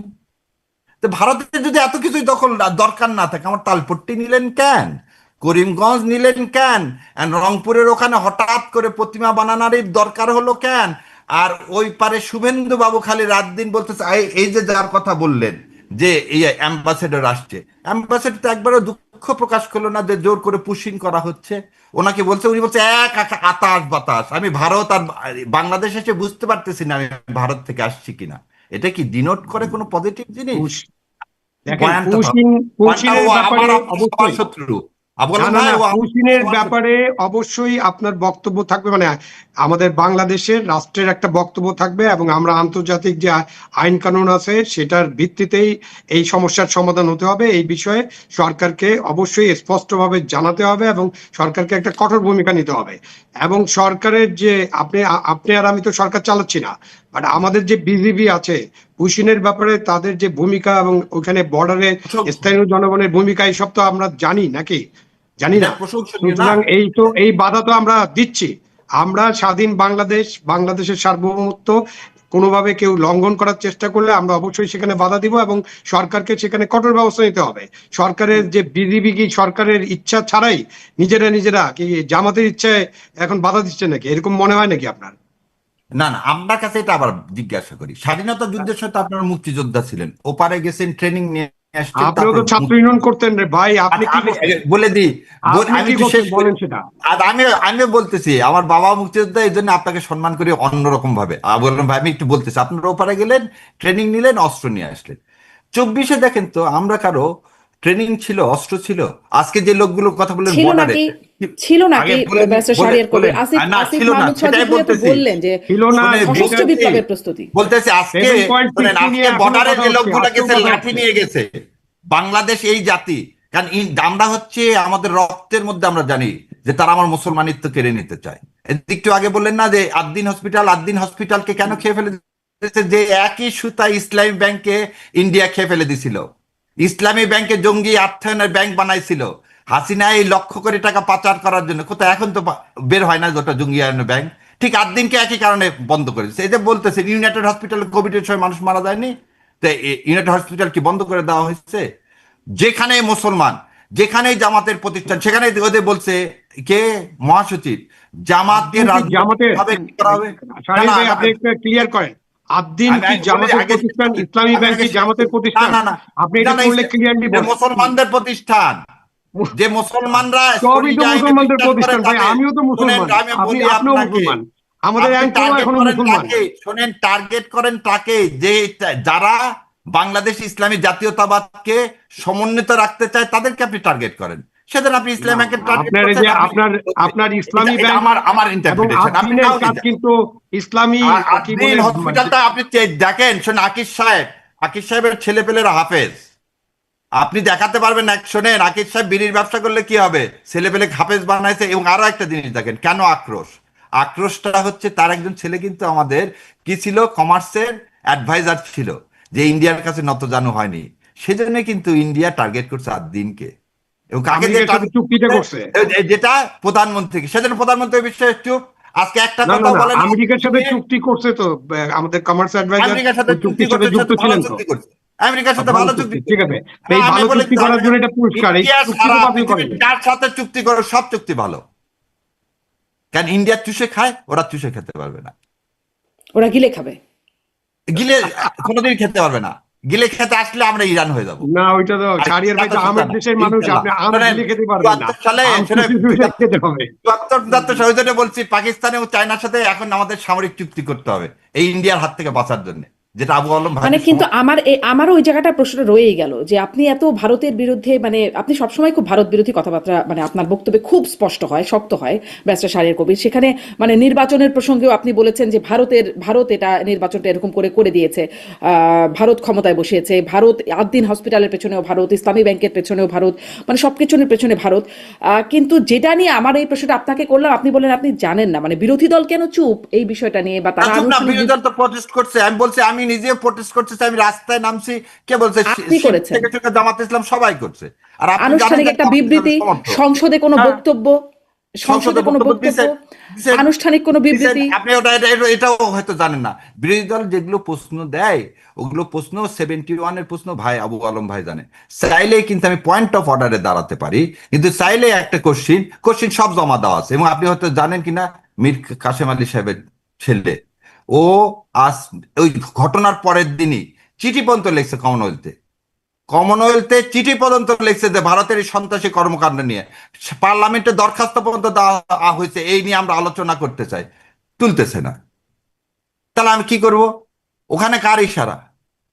তো ভারতের যদি এত কিছুই দখল দরকার না থাকে, আমার তালপট্টি নিলেন কেন, করিমগঞ্জ নিলেন কেন, আর রংপুরের ওখানে হঠাৎ করে প্রতিমা বানানোরই দরকার হলো কেন? আর ওই পারে শুভেন্দু বাবু খালি রাত দিন বলতেছে, এই যে যার কথা বললেন যে এই অ্যাম্বাসেডর আসছে, অ্যাম্বাসেডর তো একবারও দুঃখ প্রকাশ করলো না যে জোর করে পুশিং করা হচ্ছে ওনাকে, বলছে, উনি বলছে আতাস বাতাস, আমি ভারত আর বাংলাদেশ এসে বুঝতে পারতেছি না আমি ভারত থেকে আসছি কিনা। এটা কি ডিনোট করে কোনো পজিটিভ জিনিস? পুশ- দেখেন, পয়েন্টটা তো, পয়েন্টটা ও পুশিনের আমার ব্যাপারে সবার অবশ্যই, শত্রু। না বললাম না ভাই, না, ও আমার পুশিনের সবার শত্রু। ব্যাপারে অবশ্যই আপনার বক্তব্য থাকবে, মানে আমাদের বাংলাদেশের রাষ্ট্রের একটা বক্তব্য থাকবে, এবং আমরা আন্তর্জাতিক যে আইন কানুন আছে সেটার ভিত্তিতেই এই সমস্যার সমাধান হতে হবে। এই বিষয়ে সরকারকে অবশ্যই স্পষ্টভাবে জানাতে হবে, এবং সরকারকে একটা কঠোর ভূমিকা নিতে হবে। এবং সরকারের যে আপনি আর আমি তো সরকার চালাচ্ছি না, বাট আমাদের যে বিজিবি আছে, পুশিনের ব্যাপারে তাদের যে ভূমিকা, এবং ওখানে বর্ডারে স্থানীয় জনগণের ভূমিকা, এইসব তো আমরা জানি নাকি? জানি এটা না। প্রশংসনীয় না? সুতরাং এই বাধা তো আমরা দিচ্ছি। আমরা স্বাধীন বাংলাদেশ, বাংলাদেশের সার্বভৌমত্ব কোনোভাবে কেউ লঙ্ঘন করার চেষ্টা করলে আমরা অবশ্যই সেখানে বাধা দিব, এবং সরকারকে সেখানে কঠোর ব্যবস্থা নিতে হবে। সরকারের যে বিজিবি কি সরকারের ইচ্ছা ছাড়াই নিজেরা কি জামাতের ইচ্ছায় এখন বাধা দিচ্ছে নাকি? এরকম মনে হয় নাকি আপনার? না না, আপনার কাছে এটা আবার জিজ্ঞাসা করি, স্বাধীনতা যুদ্ধের সাথে আপনারা মুক্তিযোদ্ধা ছিলেন, ওপারে গেছেন, ট্রেনিং নিয়ে আসছেন, আপনিও তারপর তো ছাত্র ইউনিয়ন করতেন রে ভাই, আপনি আচ্ছা, কি আমি করতেন? বলে দিই, আপনি আমি কি একটু করতেন শেষ করি। বলেন সেটা। আর আমি বলতেছি, আমার বাবা মুক্তিযোদ্ধা, এই জন্য আপনাকে সম্মান করি অন্যরকম ভাবে। বললাম ভাই, আমি একটু বলতেছি, আপনারা ওপারে গেলেন, ট্রেনিং নিলেন, অস্ত্র নিয়ে আসলেন। 24-এ দেখেন তো, আমরা কারো ট্রেনিং ছিল, অস্ত্র ছিল? আজকে যে লোকগুলোর কথা বললেন ছিল বর্ডারে, নাকি? ছিল আগে নাকি? বলেন, ব্যারিস্টার শাহরিয়ার কবির, বলেন। আসিফ না আসিফ ছিল না, মাহমুদ সেটাই সজীব ভুঁইয়া তো বলতেছি। বললেন যে ছিল না, সশস্ত্র যেটা বিপ্লবের প্রস্তুতি। বলতেছি আজকে, 7.60 নিয়ে এখনো বর্ডারে কথা যে হচ্ছে, লোকগুলো আজকেও গেছে কথা লাঠি হচ্ছে। নিয়ে গেছে, বাংলাদেশ এই জাতি, কারণ আমরা হচ্ছে আমাদের রক্তের মধ্যে, আমরা জানি যে তারা আমার মুসলমানিত্ব কেড়ে নিতে চায়। একটু আগে বললেন না যে আদ্দিন হসপিটালকে কেন খেয়ে ফেলে দিয়েছে? যে একই সুতা ইসলামী ব্যাংকে ইন্ডিয়া খেয়ে ফেলে দিছিল, ইসলামী ব্যাংকে জঙ্গি অর্থায়নের ব্যাংক বানাইছিল হাসিনা এই লক্ষ কোটি টাকা পাচার করার জন্য। কোথায় এখন তো বের হয় না ওটা জঙ্গি আয়নের ব্যাংক। ঠিক আদ্দিনকে একই কারণে বন্ধ করে দিচ্ছে। এই যে বলতেছে ইউনাইটেড হসপিটালে কোভিডের সময় মানুষ মারা যায়নি, তো ইউনাইটেড হসপিটাল কি বন্ধ করে দেওয়া হয়েছে? যেখানে মুসলমান, যেখানেই জামাতের প্রতিষ্ঠান, সেখানে ওদের বলছে কে মহাসচিব, জামাতকে আদ্দিন কি রাজনৈতিক জামাতের? ভাবে কি করা হবে? না শাহরিয়ার না, ভাই, আপনি একটু ক্লিয়ার করেন, আদ্দিন আমি কি আমি বলি জামাতের আগে শেষ প্রতিষ্ঠান? করি, ইসলামী আমি ব্যাংক আগে কি শেষ করি। জামাতের না প্রতিষ্ঠান? না না, আপনি না এটা না, করলে ক্লিয়ারলি এটা বলেন। মুসলমানদের প্রতিষ্ঠান, যে মুসলমানরা সবই তো শরীয়ত আইনে মুসলমানদের বিশ্বাস করে প্রতিষ্ঠান ভাই, তাদের। আমিও তো শোনেন, মুসলমান, আমি আপনি বলি আপনিও আপনাকে, মুসলমান, আমাদের আপনি অ্যাঙ্কেলও টার্গেট এখনো করেন মুসলমান। কাকে? শোনেন, টার্গেট করেন তাকে যে যারা বাংলাদেশ ইসলামী জাতীয়তাবাদকে সমন্বিত রাখতে চায়, তাদেরকে আপনি টার্গেট করেন। সেদিন আপনি না, ইসলাম ব্যাংকের টার্গেট আপনার এই করছেন, যে আমি আপনার ইসলামী এটা ব্যাংক আমার এবং ইন্টারপ্রিটেশন, আপনি আদ্দিনের নাও কাজ নিতে। কিন্তু ইসলামী কি আদ্দিন বলে, হসপিটালটা আপনি দেখেন, শোনেন, আকিব সাহেবের ছেলে পেলেরা হাফেজ, আপনি দেখাতে পারবেন না। শোনেন, আকিব সাহেব বিড়ির ব্যবসা করলে কি হবে, ছেলে পেলে হাফেজ বানাইছে। এবং আরো একটা জিনিস দেখেন, কেন আক্রোশটা হচ্ছে, তার একজন ছেলে কিন্তু আমাদের কি ছিল, কমার্সের অ্যাডভাইজার ছিল, যে ইন্ডিয়ার কাছে নতজানু হয়নি, সেজন্য কিন্তু ইন্ডিয়া টার্গেট করছে আদ্দিনকে। এবং কাকে দিয়ে আমেরিকার সাথে চুক্তিটা করছে। যেটা প্রধানমন্ত্রীকে, সেজন্য প্রধানমন্ত্রীর বিষয়ে চুপ। আজকে একটা না কথা না না, বলেন, আমেরিকার সাথে চুক্তি করছে তো, আমাদের কমার্স অ্যাডভাইজার আমেরিকার সাথে ওই চুক্তি চুক্তির সাথে করতে যুক্ত ভালো ছিলেন তো। চুক্তি করছে, আমেরিকার সাথে ভালো ভালো চুক্তি, চুক্তি ঠিক করছে। আছে। তো এই আমি ভালো বলি চুক্তি করার জন্য এটা পুরস্কার, এই ইন্ডিয়া চুক্তিটুকু সারা আপনি পৃথিবীর করেন। যার সাথে চুক্তি করে সব চুক্তি ভালো, কারণ ইন্ডিয়া চুষে খায়, ওরা চুষে খেতে পারবে না, ওরা গিলে খাবে। গিলে কোনোদিন খেতে পারবে না। গিলে খেতে আসলে আমরা ইরান হয়ে যাব। না ওইটা তো আর শাহরিয়ার ভাই তো কথা আমের না, দেশের মানুষ, ইনশাল্লাহ। আপনি আম শোনেন, গিলে খেতে পারবেন না, ৭৪ সালে আম শোনেন, চুষে খেতে হবে। ৭৪ সালে বলছি পাকিস্তান এবং চায়নার সাথে এখন আমাদের সামরিক চুক্তি করতে হবে এই ইন্ডিয়ার হাত থেকে বাঁচার জন্য, যেটা আবু আলম ভাই মানে কিন্তু আমারও ওই জায়গাটা প্রশ্ন রয়েই গেল যে আপনি এত ভারতের বিরুদ্ধে, মানে আপনি সবসময় খুব ভারত বিরোধী কথাবার্তা, মানে আপনার বক্তব্যে খুব স্পষ্ট হয়, শক্ত হয় ব্যারিস্টার শাহরিয়ার কবির। সেখানে মানে নির্বাচনের প্রসঙ্গেও আপনি বলেছেন যে ভারত এটা নির্বাচনটা এরকম করে দিয়েছে, ভারত ক্ষমতায় বসিয়েছে, ভারত আদ্দিন হসপিটালের পেছনেও ভারত, ইসলামী ব্যাংকের পেছনেও ভারত, মানে সব কিছুর পেছনে ভারত। কিন্তু যেটা নিয়ে আমার এই প্রশ্নটা আপনাকে করলাম, আপনি বলেন আপনি জানেন না, মানে বিরোধী দল কেন চুপ এই বিষয়টা নিয়ে, বা তারা চুপ না, আনুষ্ঠানিক বিরোধী দল তো প্রটেস্ট করছে। আমি বলছি আমি নিজে প্রটেস্ট করতেছি, আমি রাস্তায় নামছি। কে বলছে? আপনি শিবির করেছেন থেকে থেকে জামাত ইসলাম সবাই করছে। আর আপনি জানেন আনুষ্ঠানিক যে একটা জামাত বিবৃতি, ইসলামের সমর্থক। সংসদে কোনো হ্যাঁ, বক্তব্য, সংসদে বক্তব্য দিচ্ছেন, আনুষ্ঠানিক কোনো বিবৃতি। আপনি এটাও হয়তো জানেন না। বিরোধী দল যেগুলো প্রশ্ন দেয় ওগুলো প্রশ্ন 71-এর প্রশ্ন ভাই আবু আলম ভাই জানে। চাইলেই কিন্তু আমি পয়েন্ট অফ অর্ডারে দাঁড়াতে পারি, কিন্তু চাইলে একটা কোশ্চিন সব জমা দেওয়া আছে। এবং আপনি হয়তো জানেন কিনা, মীর কাসেম আলী সাহেবের ছেলে, ও আজ ওই ঘটনার পরের দিনই চিঠি পর্যন্ত লিখছে কমনওয়েলথে চিঠি পর্যন্ত লিখছে যে ভারতের এই সন্ত্রাসী কর্মকাণ্ড নিয়ে পার্লামেন্টে দরখাস্ত পর্যন্ত দেওয়া হয়েছে, এই নিয়ে আমরা আলোচনা করতে চাই, তুলতেছে না। তাহলে আমি কি করব? ওখানে কার ইশারা?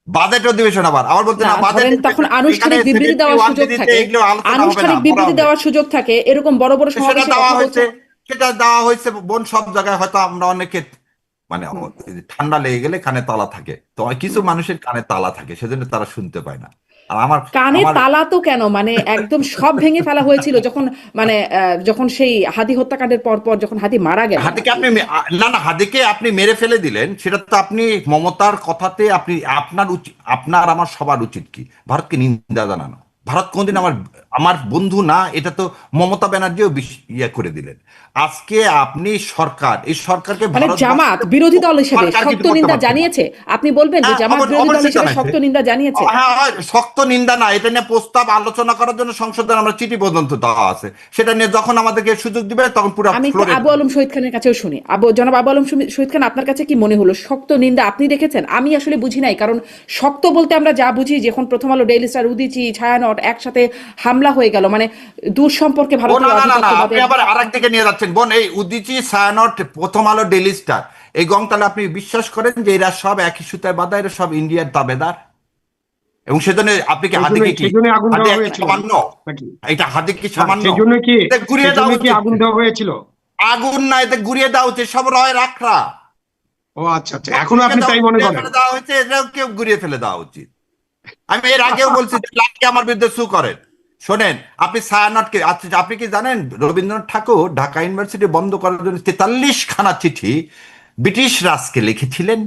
বাজেট অধিবেশন, আবার বলতে না না বাজেট ধরেন তখন এখানে আনুষ্ঠানিক বিবৃতি দেওয়ার 71 সুযোগ দিতে থাকে, এগুলো আলোচনা হবে না, আনুষ্ঠানিক পড়া বিবৃতি হবে। দেওয়ার সুযোগ থাকে, এরকম বড় বড় সেটা সমাবেশে দেওয়া কথা হয়েছে, বলছেন। বোন সব জায়গায় হয়তো আমরা অনেকে মানে ঠান্ডা লেগে গেলে কানে তালা থাকে, তো কিছু মানুষের কানে তালা থাকে, সেজন্য তারা শুনতে পায় না। আর আমার কানে আমার তালা তো কেন, মানে একদম সব ভেঙে ফেলা হয়েছিল যখন, মানে যখন সেই হাদি হত্যাকাণ্ডের পর যখন হাদি মারা গেল। হাদিকে আপনি না না, হাদিকে আপনি মেরে ফেলে দিলেন, সেটা তো আপনি মমতার কথাতে আপনি আপনার আমার সবার উচিত কি ভারতকে নিন্দা জানানো। ভারত কোনদিন আমার আমার বন্ধু না, এটা তো মমতা ব্যানার্জিও ইয়ে করে দিলেন। আজকে আপনি এই সরকারকে মানে ভারত জামাত বিরোধী দল হিসেবে সরকার কিছু শক্ত করতে নিন্দা পারছে না। জানিয়েছে, আপনি বলবেন যে হ্যাঁ, জামাত বিরোধী দল অবশ্যই হিসেবে জানাইছে। শক্ত নিন্দা জানিয়েছে। হ্যাঁ, শক্ত নিন্দা না, এটা নিয়ে প্রস্তাব আলোচনা করার জন্য সংসদে আমরা চিঠি পর্যন্ত দেওয়া আছে। সেটা নিয়ে যখন আমাদেরকে সুযোগ দিবে তখন পুরো আমি একটু ফ্লোরে আবু আলম শহীদ খানের কাছেও শুনি। জনাব আবু আলম শহীদ খান, আপনার কাছে কি মনে হলো শক্ত নিন্দা আপনি দেখেছেন? আমি আসলে বুঝি নাই, কারণ শক্ত বলতে আমরা যা বুঝি, যখন প্রথম আলো, ডেইলি স্টার, উদীচী, ছায়ানট একসাথে হামলা হয়ে গেল, মানে দূর সম্পর্কে ও না ভারতীয় না না না, আপনি আধিপত্যবাদের। আবার আরেক দিকে নিয়ে যাচ্ছেন বোন। এই উদীচী, ছায়ানট, প্রথম আলো, ডেইলি স্টার, এই গংতালে আপনি বিশ্বাস করেন যে এরা সব একই সুতায় বাঁধা, এরা সব ইন্ডিয়ার দাবেদার? এবং সেজন্য আপনি কি হাদিকে কি সেই জন্য আগুন হাদি দেওয়া একটা হয়েছিল সামান্য? নাকি? এটা হাদি কি না, সামান্য? সেই জন্য কি এতে ঘুরিয়ে সেই দেওয়া জন্য কি উচিত। আগুন দেওয়া হয়েছিল? আগুন না, এতে ঘুরিয়ে দেওয়া উচিত। সব রয় রাখরা ও আচ্ছা আচ্ছা, এখনো আপনি তাই মনে ঘুরিয়ে করেন? ফেলে দেওয়া হয়েছে, এটাও কেউ ঘুরিয়ে ফেলে দেওয়া উচিত। আমি এর আগেও বলছি যে লাটকে আমার বিরুদ্ধে সু করেন। শোনেন, আপনি ছায়ানটকে, আচ্ছা আপনি কি জানেন রবীন্দ্রনাথ ঠাকুর ঢাকা ইউনিভার্সিটি বন্ধ করার জন্য 43 খানা চিঠি ব্রিটিশ রাজকে লিখেছিলেন?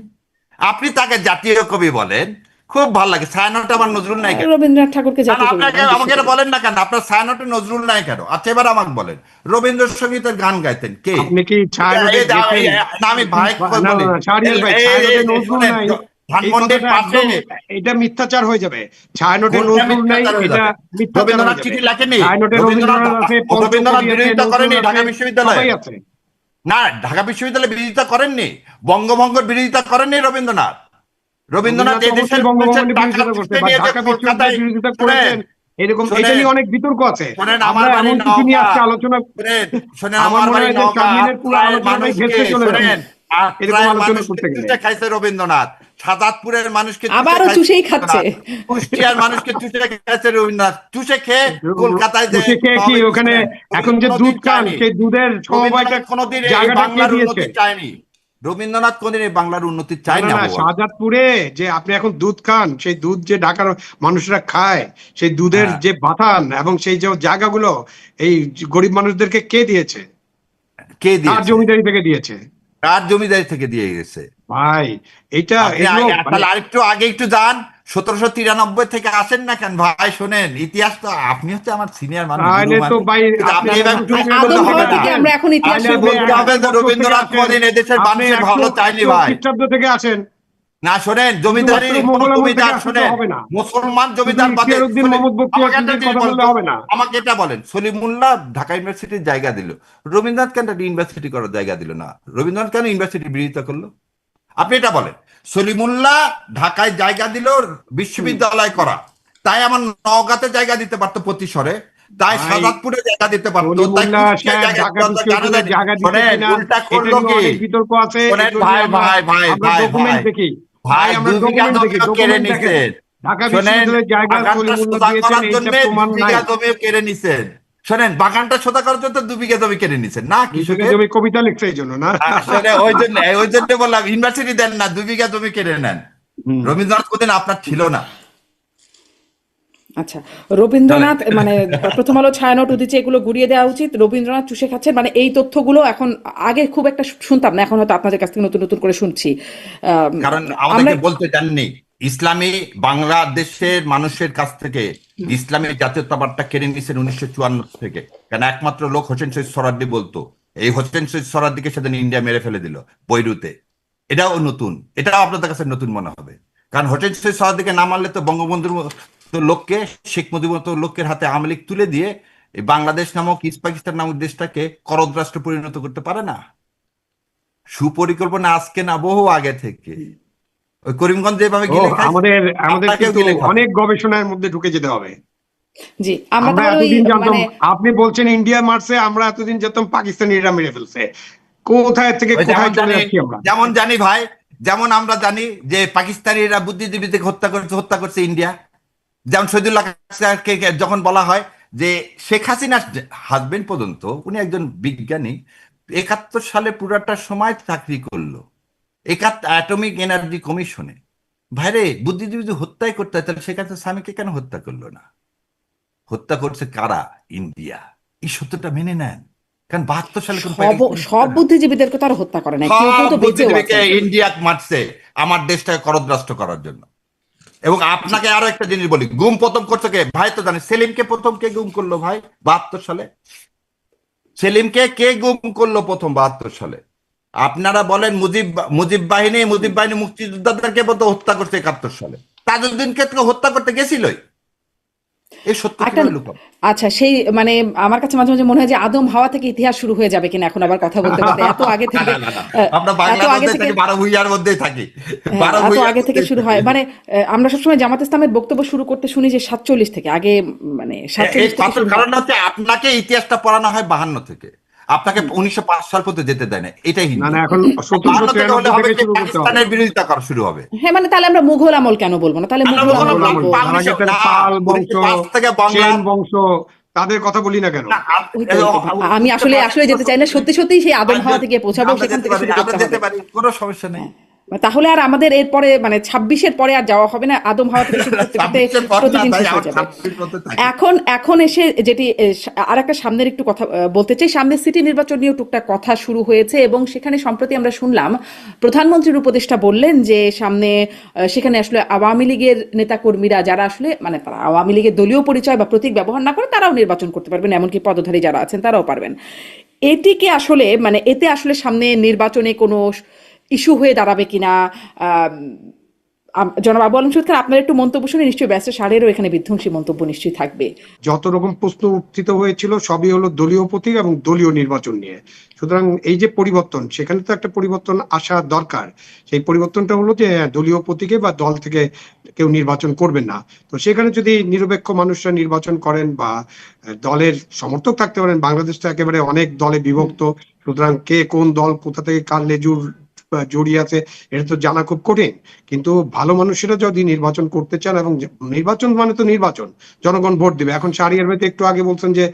আপনি তাকে জাতীয় কবি বলেন, খুব ভালো লাগে। ছায়ানটে আমার নজরুল নাই কেন? রবীন্দ্রনাথ ঠাকুরকে না জাতীয় কবি আপনাকে বলেন, আমাকে এটা বলেন না কেন, আপনার ছায়ানটে নজরুল নাই কেন? আচ্ছা এবার আমাকে বলেন, রবীন্দ্রসঙ্গীতের গান গাইতেন কে? আপনি কি ছায়ানটে গেছেন? না আমি ভাই না না বলি, না, শাহরিয়ার ভাই, ছায়ানটে নজরুল শোনেন, নাই, এই ধানমন্ডির কথাটা পাশে একদম, এটা মিথ্যাচার হয়ে যাবে। ছায়ানটে কোনটা নজরুল নাই, মিথ্যাচার হয়ে এটা যাবে? মিথ্যাচার হয়ে রবীন্দ্রনাথ যাবে। চিঠি লেখেনি? ছায়ানটে রবীন্দ্রনাথ আছে, রবীন্দ্রনাথ পঞ্চকবি আছে, বিরোধিতা করেনি নজরুল ঢাকা আছে, বিশ্ববিদ্যালয়ে? সবাই আছে। না, ঢাকা বিশ্ববিদ্যালয়ে বিরোধিতা করেননি, বঙ্গভঙ্গের বিরোধিতা করেননি রবীন্দ্রনাথ। রবীন্দ্রনাথ এই দেশের অবশ্যই মানুষের বঙ্গবন্ধুর টাকা বিরোধিতা করছে, চুষে বা নিয়ে যে ঢাকা কলকাতায়, বিশ্ববিদ্যালয়ের বিরোধিতা শোনেন করেছেন, এরকম এটা শোনেন নিয়ে অনেক বিতর্ক আছে। শোনেন, আমরা আমার বাড়ি এমন কিছু নিয়ে নওগাঁ, আজকে আলোচনা, শোনেন আমার আমার মনে বাড়ি হয় যে নওগাঁ, শারমিনের পুরো আত্রায়ের আলোচনাটাই মানুষকে, ভেস্তে চলে যাবে শোনেন, এরকম আত্রায়ের আলোচনা মানুষকে করতে গেলে। চুষে খাইছে রবীন্দ্রনাথ, সাজাদপুরের মানুষকে চুষে আবারও খাইছে চুষেই খাচ্ছে। রবীন্দ্রনাথ, কুষ্টিয়ার মানুষকে চুষে খাইছে রবীন্দ্রনাথ, চুষে খেয়ে কলকাতায় যে বসে খেয়ে কি ওখানে শোনেন, এখন যে কোনোদিন দুধ খান, চায়নি। সেই দুধের সমবায়টা রবীন্দ্রনাথ কোনোদিন এই জায়গাটা কে বাংলার দিয়েছে? উন্নতি চায়নি। রবীন্দ্রনাথ কোনদিন এই বাংলার উন্নতি না চায়নি না না, আবু বল। শাহজাদপুরে যে আপনি এখন দুধ খান, সেই দুধ যে ঢাকার মানুষরা খায়, সেই দুধের হ্যাঁ, যে বাথান এবং সেই যে জায়গাগুলো এই গরিব মানুষদেরকে কে দিয়েছে? কে কার দিয়েছে? জমিদারি থেকে দিয়েছে? কার জমিদারি থেকে দিয়ে গেছে? ভাই, এটা আপনি এগুলো মানে তাহলে আরেকটু আগে একটু যান, 1793 থেকে আসেন না কেন ভাই? শোনেন, ইতিহাস তো আপনি হচ্ছে আমার সিনিয়র মানুষ, তাহলে গুরু তো মানুষ। ভাই কিন্তু আপনি আপনি এবার একশো টুক আদম করলে হবে হওয়া না। থেকে আমরা এখন ইতিহাস তাহলে শুরু আপনি করবো বলতে না। হবে যে 100 বছর থেকে রবীন্দ্রনাথ আসেন, কোনদিন এদেশের আপনি মানুষের 100 ভালো চায়নি ভাই। খ্রিস্টাব্দ থেকে আসেন, না শোনেন, জমিদারি শুধুমাত্র কোন মোগল আমল থেকে জমিদার, আসলে তো শোনেন, হবে না। মুসলমান শুধু জমিদার বাদে ইখতিয়ার উদ্দিন মোহাম্মদ বখতিয়ার আমাকে একটা খিলজির জিনিস কথা বলেন বললে তো, হবে না। আমাকে এটা বলেন, সলিমুল্লাহ ঢাকা ইউনিভার্সিটির জায়গা দিল, রবীন্দ্রনাথ কেন একটা ইউনিভার্সিটি করার জায়গা দিল না? রবীন্দ্রনাথ কেন ইউনিভার্সিটি বিরোধিতা করলো? আপনি এটা বলেন। সলিমুল্লাহ ঢাকায় জায়গা দিল বিশ্ববিদ্যালয় করা, তাই আমার নওগাঁতে জায়গা দিতে পারতো প্রতিশরে, তাই ভাই সাদাতপুরে জায়গা দিতে পারতো, তাই সলিমুল্লাহ কুষ্টিয়ায় সাহেব জায়গা ঢাকা দিতে পারতো, কেন বিশ্ববিদ্যালয়ের দেয়নি? জায়গা দিচ্ছে শোনেন, কিনা উল্টা এটা করলো নিয়ে কি? অনেক বিতর্ক আছে, শোনেন এগুলো ভাই নিয়ে আমরা ভাই ভাই আমরা ভাই ডকুমেন্ট ভাই দেখি। ভাই, আমরা 2 বিঘা ডকুমেন্ট দেখি, জমিও কেড়ে ডকুমেন্ট দেখেন। নিছেন। ঢাকা শোনেন, বিশ্ববিদ্যালয়ের জায়গা বাগানটা সলিমুল্লাহ সোজা দিয়েছেন, করার এইটা জন্য প্রমাণ 2 নাই। বিঘা জমিও কেড়ে নিছেন। শোনেন, বাগানটা সোজা করার জন্য 2 বিঘা জমি কেড়ে নিছেন না 2 বিঘা কৃষকের? জমি কবিতা লিখছে এই জন্য না। আসলে ওই জন্য বললাম ইউনিভার্সিটি দেন না, 2 বিঘা জমি কেড়ে নেন। হুম। রবীন্দ্রনাথ কোনদিন আপনার ছিল না। আচ্ছা, রবীন্দ্রনাথ মানে প্রথম আলো ছায়ানট উদিচে এগুলো গুড়িয়ে দেওয়া উচিত। রবীন্দ্রনাথ চুষে খাচ্ছেন মানে এই তথ্যগুলো এখন আগে খুব একটা শুনতাম না, এখন হয়তো আপনাদের কাছ থেকে নতুন নতুন করে শুনছি। কারণ আমরা আমাদেরকে বলতে চাননি, ইসলামী বাংলাদেশের মানুষের কাছ থেকে ইসলামী জাতীয়তাবাদটা কেড়ে নিয়েছেন 1954 থেকে। কারণ একমাত্র লোক হোসেন শহীদ সোহরাওয়ার্দী বলতো, এই হোসেন শহীদ সোহরাওয়ার্দীকে সেদিন ইন্ডিয়া মেরে ফেলে দিল বৈরুতে। এটাও নতুন, এটাও আপনাদের কাছে নতুন মনে হবে। কারণ হোসেন শহীদ সোহরাওয়ার্দীকে না মারলে তো বঙ্গবন্ধুর মতো লোককে, শেখ মুজিবুর মতো লোকের হাতে আওয়ামী লীগ তুলে দিয়ে এই বাংলাদেশ নামক ইস্ট পাকিস্তান নামক দেশটাকে করদ রাষ্ট্র পরিণত করতে পারে না। সুপরিকল্পনা আজকে না, বহু আগে থেকে। ওই করিমগঞ্জ যেভাবে ও গিলে খাইছে, আমাদের আমাদের আপনাকেও কিন্তু গিলে খাবে। অনেক গবেষণার মধ্যে ঢুকে যেতে হবে। জি, আমরা আমরা তাহলে ওই এতদিন জানতাম, মানে আপনি বলছেন ইন্ডিয়া মারছে, আমরা এতদিন জানতাম পাকিস্তানিরা মেরে ফেলছে। কোথায় থেকে ওই কোথায় চলে জানি, যাচ্ছি আমরা। যেমন জানি ভাই, যেমন আমরা জানি যে পাকিস্তানিরা বুদ্ধিজীবীদেরকে হত্যা করছে ইন্ডিয়া। যেমন শহীদুল্লাহ খানকে যখন বলা হয় যে শেখ হাসিনার হাজবেন্ড পর্যন্ত, উনি একজন বিজ্ঞানী, 71 সালে পুরাটা সময় চাকরি করলো অ্যাটমিক এনার্জি কমিশনে। ভাইরে, বুদ্ধিজীবী যদি হত্যাই করতে হয় তাহলে শেখ হাসিনার স্বামীকে কেন হত্যা করলো না? হত্যা করছে কারা? ইন্ডিয়া। এই সত্যটা মেনে নেন। কারণ 72 সালে কোন সব বুদ্ধিজীবীদেরকে তো আর হত্যা করে নাই, কেউ কেউ সব তো বেঁচেও বুদ্ধিজীবীকে আছে। ইন্ডিয়া মারছে আমার দেশটাকে করদ্রাস্ত করার জন্য। এবং আপনাকে আরো একটা জিনিস বলি, গুম প্রথম করছে কে ভাই? তো জানি সেলিমকে প্রথম কে গুম করলো ভাই 72 সালে? সেলিমকে কে গুম করলো প্রথম 72 সালে? আপনারা বলেন মুজিব বাহিনী মুক্তিযোদ্ধাদেরকে বোধহয় হত্যা করছে 71 সালে। তাজউদ্দিনকে তো হত্যা করতে গেছিলই। এই সত্য একটা কিভাবে লুকাবো? আচ্ছা, সেই মানে আমার কাছে মাঝে মাঝে মনে হয় যে আদম হাওয়া থেকে ইতিহাস শুরু হয়ে যাবে কিনা এখন আবার কথা বলতে বলতে, এত আগে না থেকে না না না, আমরা এত বাংলার আগে মধ্যে থেকে থাকি, 12 ভূঁইয়ার মধ্যেই থাকি, হ্যাঁ, 12 এত ভূঁইয়ার আগে থেকে মধ্যেই শুরু থাকি। হয় মানে আমরা সবসময় জামাত ইসলামের বক্তব্য শুরু করতে শুনি যে 47 থেকে, আগে মানে এই 47 থেকে শুরু হয়। কারণ হচ্ছে আপনাকে ইতিহাসটা পড়ানো হয় 52 থেকে, আপনাকে 1905 সাল পর্যন্ত যেতে দেয় না, এটাই না হিন্দু। না, এখন 52 থেকে হলে 1793 হবে থেকে কি, শুরু করতে হবে। পাকিস্তানের বিরোধিতা করা শুরু হবে। হ্যাঁ, মানে তাহলে আমরা মুঘল আমল কেন বলবো না? তাহলে আমরা মুঘল বললাম আমল মুঘল আমল, বলবো। তার আগে তাহলে পাল বংশ, 1905 থেকে বাংলা। সেন বংশ, তাদের কথা বলি না কেন? না, ওই তো, আমি আসলে আসলে যেতে চাই না, সত্যি সত্যি সেই আদম হাওয়া থেকে পৌঁছাবো, আমরা সেখান যেতে থেকে পারি, শুরু আমরা করতে যেতে হবে। পারি, কোনো সমস্যা নেই। তাহলে আর আমাদের এরপরে মানে 26-এর পরে আর যাওয়া হবে না, আদম হাওয়া থেকে শুরু করতে করতে 26 পর না প্রতিদিন ভাই, শেষ হয়ে আমার যাবে। 26 পর্যন্ত থাকি। এখন এসে যেটি আর একটা সামনের একটু কথা বলতে চাই, সামনে সিটি নির্বাচন নিয়েও টুকটাক কথা শুরু হয়েছে এবং সেখানে সম্প্রতি আমরা শুনলাম প্রধানমন্ত্রীর উপদেষ্টা বললেন যে সামনে সেখানে আসলে আওয়ামী লীগের নেতাকর্মীরা যারা আসলে মানে তারা আওয়ামী লীগের দলীয় পরিচয় বা প্রতীক ব্যবহার না করে তারাও নির্বাচন করতে পারবেন, এমনকি পদধারী যারা আছেন তারাও পারবেন। এটিকে আসলে মানে এতে আসলে সামনে নির্বাচনে কোনো ইস্যু হয়ে দাঁড়াবে কিনা? জনাব আবু আলম শহীদ খান, আপনার একটু মন্তব্য শুনে নিশ্চয়ই ব্যস্ত সারেরও এখানে বিধ্বংসী মন্তব্য নিশ্চয়ই থাকবে। যত রকম প্রশ্ন উত্থিত হয়েছিল সবই হলো দলীয় প্রতীক এবং দলীয় নির্বাচন নিয়ে। সুতরাং এই যে পরিবর্তন, সেখানে তো একটা পরিবর্তন আসা দরকার। সেই পরিবর্তনটা হলো যে দলীয় প্রতীকে বা দল থেকে কেউ নির্বাচন করবেন না। তো সেখানে যদি নিরপেক্ষ মানুষরা নির্বাচন করেন বা দলের সমর্থক থাকতে পারেন, বাংলাদেশ তো একেবারে অনেক দলে বিভক্ত, সুতরাং কে কোন দল কোথা থেকে কার লেজুর জড়িয়ে আছে এটা তো জানা খুব কঠিন। কিন্তু ভালো মানুষেরা যদি নির্বাচন করতে চান, এবং নির্বাচন মানে তো নির্বাচন, জনগণ ভোট দিবে। এখন শাহরিয়ার ভাই একটু আগে বলছেন যে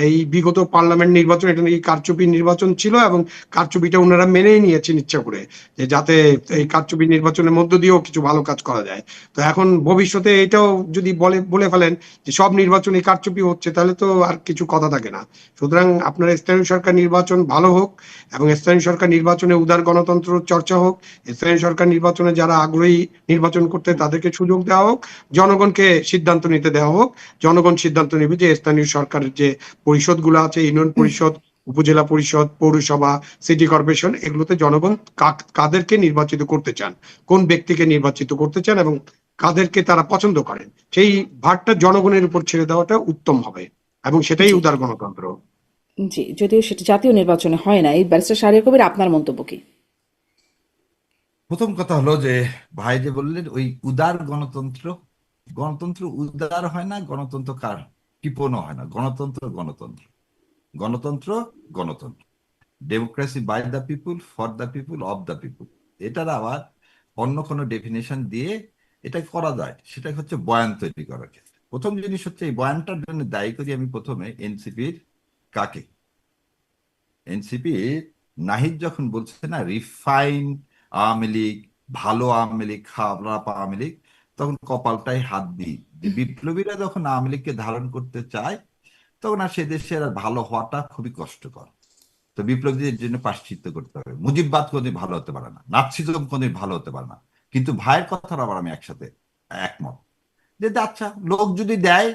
এই বিগত পার্লামেন্ট নির্বাচন এটা নাকি কারচুপি নির্বাচন ছিল, এবং কারচুপিটা ওনারা মেনেই নিয়েছেন ইচ্ছা করে, যে যাতে এই কারচুপি নির্বাচনের মধ্য দিয়েও কিছু ভালো কাজ করা যায়। তো এখন ভবিষ্যতে এটাও যদি বলে ফেলেন যে সব নির্বাচনে কারচুপি হচ্ছে, তাহলে তো আর কিছু কথা থাকে না। সুতরাং আপনার স্থানীয় সরকার নির্বাচন ভালো হোক, এবং স্থানীয় সরকার নির্বাচনে উদার গণতন্ত্র চর্চা হোক, স্থানীয় সরকার নির্বাচনে যারা আগ্রহী নির্বাচন করতে তাদেরকে সুযোগ দেওয়া হোক, জনগণকে সিদ্ধান্ত নিতে দেওয়া হোক। জনগণ সিদ্ধান্ত নেবে যে স্থানীয় সরকারের যে পরিষদগুলো আছে, ইউনিয়ন পরিষদ, উপজেলা পরিষদ, পৌরসভা, সিটি কর্পোরেশন, এগুলোতে জনগণ কাদেরকে নির্বাচিত করতে চান, কোন ব্যক্তিকে নির্বাচিত করতে চান এবং কাদেরকে তারা পছন্দ করেন, সেই ভারটা জনগণের উপর ছেড়ে দেওয়াটা উত্তম হবে এবং সেটাই জি উদার গণতন্ত্র। জি, যদিও সেটা জাতীয় নির্বাচনে হয় না, এই ব্যারিস্টার শাহরিয়ার কবির আপনার মন্তব্য কি? প্রথম কথা হলো যে ভাই যে বললেন ওই উদার গণতন্ত্র, গণতন্ত্র উদার হয় না, গণতন্ত্র কার কৃপণও হয় না, গণতন্ত্র গণতন্ত্র, গণতন্ত্র গণতন্ত্র, democracy by the people, for the people, of the people. এটার আবার অন্য কোনো ডেফিনেশন দিয়ে এটা করা যায়, সেটা হচ্ছে বয়ান তৈরি করার ক্ষেত্রে। প্রথম জিনিস হচ্ছে এই বয়ানটার জন্য দায়ী করি আমি প্রথমে এনসিপির কাকে। এনসিপি নাহিদ যখন বলছে না রিফাইন আওয়ামী লীগ, ভালো আওয়ামী লীগ, খারাপ আওয়ামী লীগ, তখন কপালটাই হাত দিই যে বিপ্লবীরা যখন আওয়ামী লীগকে ধারণ করতে চায় তখন আর সে দেশের আর ভালো হওয়াটা খুবই কষ্টকর। তো বিপ্লবীদের জন্য প্রায়শ্চিত্ত করতে হবে। মুজিববাদ কোনদিন ভালো হতে পারে না, নাৎসিজম কোনদিন ভালো হতে পারে না। কিন্তু ভাইয়ের কথার আবার আমি একসাথে একমত যে আচ্ছা লোক যদি দেয়,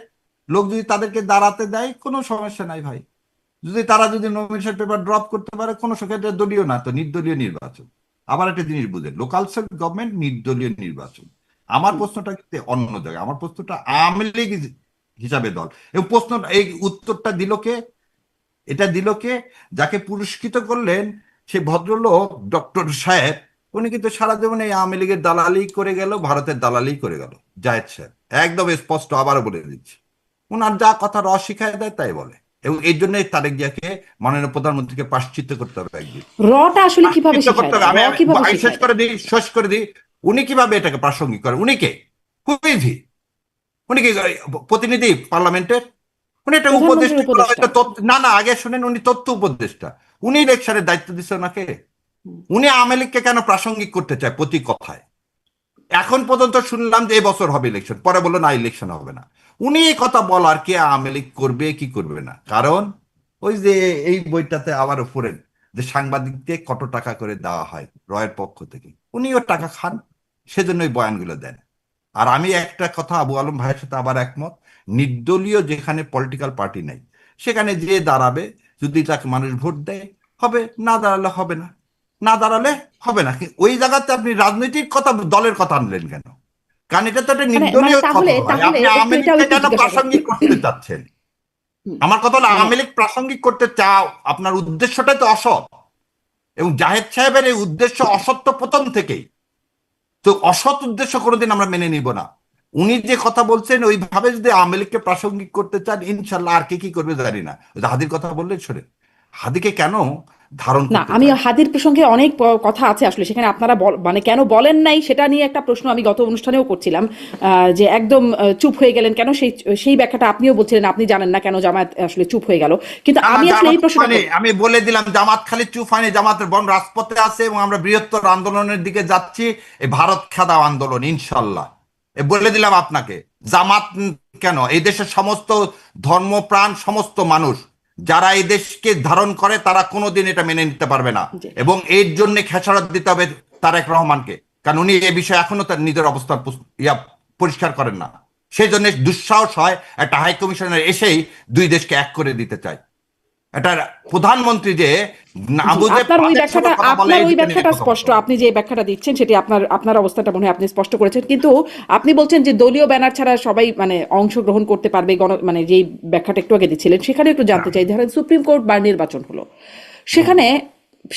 লোক যদি তাদেরকে দাঁড়াতে দেয় কোনো সমস্যা নাই ভাই। যদি তারা যদি নমিনেশন পেপার ড্রপ করতে পারে কোনো সেক্ষেত্রে দলীয় না, তো নির্দলীয় নির্বাচন। আবার একটা জিনিস বুঝেন, লোকাল গভর্নমেন্ট নির্দলীয় নির্বাচন। আমার প্রশ্নটা কিন্তু অন্য জায়গায়, আমার প্রশ্নটা আওয়ামী লীগ হিসাবে দল, এবং প্রশ্ন এই উত্তরটা দিল কে? এটা দিল কে? যাকে পুরস্কৃত করলেন সেই ভদ্রলোক ডক্টর সাহেব, উনি কিন্তু সারা জীবন এই আওয়ামী লীগের দালালি করে গেল, ভারতের দালালি করে গেল। জায়েদ সাহেব একদম স্পষ্ট, আবারও বলে দিচ্ছি, উনার যা কথা শিখায় দেয় তাই বলে। এবং এই জন্য তারেক জিয়াকে মাননীয় প্রধানমন্ত্রীকে প্রায়শ্চিত্ত করতে হবে একদিন, রটা আসলে কিভাবে প্রায়শ্চিত্ত শিখায় করতে হবে। দেয়, আমি কিভাবে আমি শেষ শিখায় করে দেয়? দিই, শেষ করে দিই। উনি কিভাবে এটাকে প্রাসঙ্গিক করেন? উনি কে? খুব ইজি। উনি কি প্রতিনিধি পার্লামেন্টের? উনি একটা প্রধানমন্ত্রীর উপদেষ্টা করা উপদেষ্টা। হয়তো, না না আগে শুনেন, উনি তথ্য উপদেষ্টা। উনি ইলেকশনের দায়িত্ব দিচ্ছে ওনাকে। উনি আওয়ামী লীগকে কেন প্রাসঙ্গিক করতে চায় প্রতি কথায়? এখন পর্যন্ত শুনলাম যে এই বছর হবে ইলেকশন, পরে বললো না ইলেকশন হবে না। উনি এই কথা বলার কে আওয়ামী লীগ করবে কি করবে না? কারণ ওই যে এই বইটাতে আবার পড়েন যে সাংবাদিককে কত টাকা করে দেওয়া হয় রয়ের পক্ষ থেকে, উনিও টাকা খান, সেজন্য ওই বয়ানগুলো দেন। আর আমি একটা কথা আবু আলম ভাইয়ের সাথে আবার একমত, নির্দলীয় যেখানে পলিটিক্যাল পার্টি নাই সেখানে যে দাঁড়াবে, যদি তাকে মানুষ ভোট দেয় হবে, না দাঁড়ালে হবে না, না দাঁড়ালে হবে না। ওই জায়গাতে আপনি রাজনৈতিক কথা, দলের কথা আনলেন কেন? কারণ এটা তো একটা মানে মানে নির্দলীয় তাহলে কথা ভাই। তাহলে আপনি একটু আওয়ামী এটাও লীগকে একটু কেন জিজ্ঞাসা করি। প্রাসঙ্গিক করতে চাচ্ছেন? হুম, আমার কথা হলো মানে আওয়ামী লীগ প্রাসঙ্গিক করতে চাও, আপনার উদ্দেশ্যটাই তো অসৎ। এবং জাহেদ সাহেবের এই উদ্দেশ্য অসত্য প্রথম থেকেই। তো অসৎ উদ্দেশ্য কোনোদিন আমরা মেনে নিব না। উনি যে কথা বলছেন ওইভাবে যদি আওয়ামী লীগকে প্রাসঙ্গিক করতে চান, ইনশাল্লাহ আর কে কি করবে জানি না। ওই যে হাদির কথা বললেন, শোনেন, হাদিকে কেন ধারণ না, করতে আমি চায়? হাদির প্রসঙ্গে অনেক কথা আছে আসলে সেখানে, আপনারা মানে কেন বলেন নাই সেটা নিয়ে একটা প্রশ্ন আমি গত অনুষ্ঠানেও করছিলাম, যে একদম চুপ হয়ে গেলেন কেন, সেই সেই ব্যাখ্যাটা আপনিও বলছিলেন আপনি জানেন না কেন জামায়াত আসলে চুপ হয়ে গেল। কিন্তু না না, আমি আসলে জামাত এই প্রশ্নটা মানে আমি বলে দিলাম জামাত খালি চুপ হয়নি, জামাতের বন রাজপথে আছে এবং আমরা বৃহত্তর আন্দোলনের দিকে যাচ্ছি, এই ভারত খেদাও আন্দোলন ইনশাল্লাহ। এ বলে দিলাম আপনাকে। জামাত কেন, এই দেশের সমস্ত ধর্মপ্রাণ সমস্ত মানুষ যারা এই দেশকে ধারণ করে তারা কোনোদিন এটা মেনে নিতে পারবে না। যে এবং এর জন্য খেসারত দিতে হবে তারেক রহমানকে, কারণ উনি এ বিষয়ে এখনো তার নিজের অবস্থান পরিষ্কার করেন না। সেই জন্য দুঃসাহস হয় একটা হাই কমিশনার এসেই দুই দেশকে এক করে দিতে চায়। এটা প্রধানমন্ত্রী যে না জি, বুঝে আপনার ওই বাজেট ব্যাখ্যাটা, কথা বলে, আপনার এই ওই দিকে নিয়ে ব্যাখ্যাটা কথা বলতে স্পষ্ট, হবে। আপনি যে ব্যাখ্যাটা দিচ্ছেন সেটি আপনার আপনার অবস্থাটা মনে হয় আপনি স্পষ্ট করেছেন, কিন্তু আপনি বলছেন যে দলীয় ব্যানার ছাড়া সবাই মানে অংশগ্রহণ করতে পারবে, মানে যেই ব্যাখ্যাটা একটু আগে দিচ্ছিলেন সেখানে একটু জানতে হ্যাঁ। চাই, ধরেন সুপ্রিম কোর্ট বা নির্বাচন হলো, সেখানে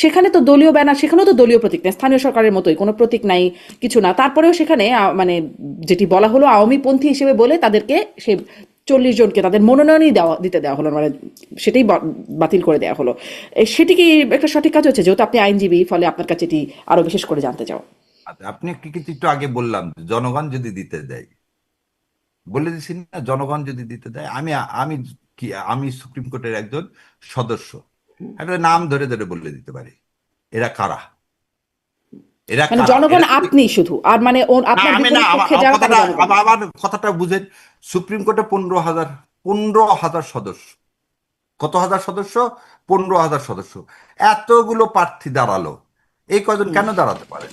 সেখানে তো দলীয় ব্যানার, সেখানেও তো দলীয় প্রতীক নেই, স্থানীয় সরকারের মতোই কোনো প্রতীক নাই, কিছু না, তারপরেও সেখানে মানে যেটি বলা হলো আওয়ামী পন্থী হিসেবে বলে তাদেরকে সে 40 জনকে তাদের মনোনয়নই দিতে দেওয়া হলো, মানে সেটাই বাতিল করে দেওয়া হলো। সেটি কি একটা সঠিক কাজ হচ্ছে? যেহেতু আপনি আইনজীবী, ফলে আপনার কাছে এটি আরো বিশেষ করে জানতে চাও। আচ্ছা, আপনি কিছু একটু আগে বললাম যে জনগণ যদি দিতে দেয়, বলে দিচ্ছি না, জনগণ যদি দিতে দেয়, আমি আমি কি আমি সুপ্রিম কোর্টের একজন সদস্য, একটা নাম ধরে ধরে বলে দিতে পারি এরা কারা, এরা মানে কারা, জনগণ এরা যদি আপনি শুধু, আর মানে না আপনার আমি না বিপরীত আমার পক্ষে আমার যারা তারা কথাটা জনগণ না। আমার কথাটা বুঝেন। সুপ্রিম কোর্টে 15,000 সদস্য, কত হাজার সদস্য? 15,000 সদস্য। এতগুলো প্রার্থী দাঁড়ালো, এই কজন কেন দাঁড়াতে পারে?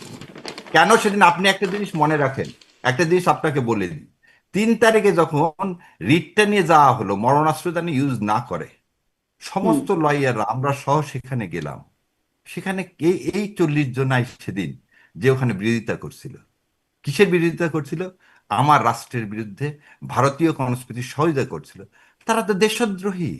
কেন সেদিন আপনি একটা জিনিস মনে রাখেন, একটা জিনিস আপনাকে বলে দিই, 3 তারিখে যখন রিটটা নিয়ে যাওয়া হলো মরণাস্ত্র যেন ইউজ না করে, সমস্ত লয়াররা আমরা সহ সেখানে গেলাম। সেখানে এই 40 জনাই সেদিন যে ওখানে বিরোধিতা করছিল, কিসের বিরোধিতা করছিল? আমার রাষ্ট্রের বিরুদ্ধে ভারতীয় সংস্কৃতির সহযোগিতা করছিল। তারা তো দেশদ্রোহী।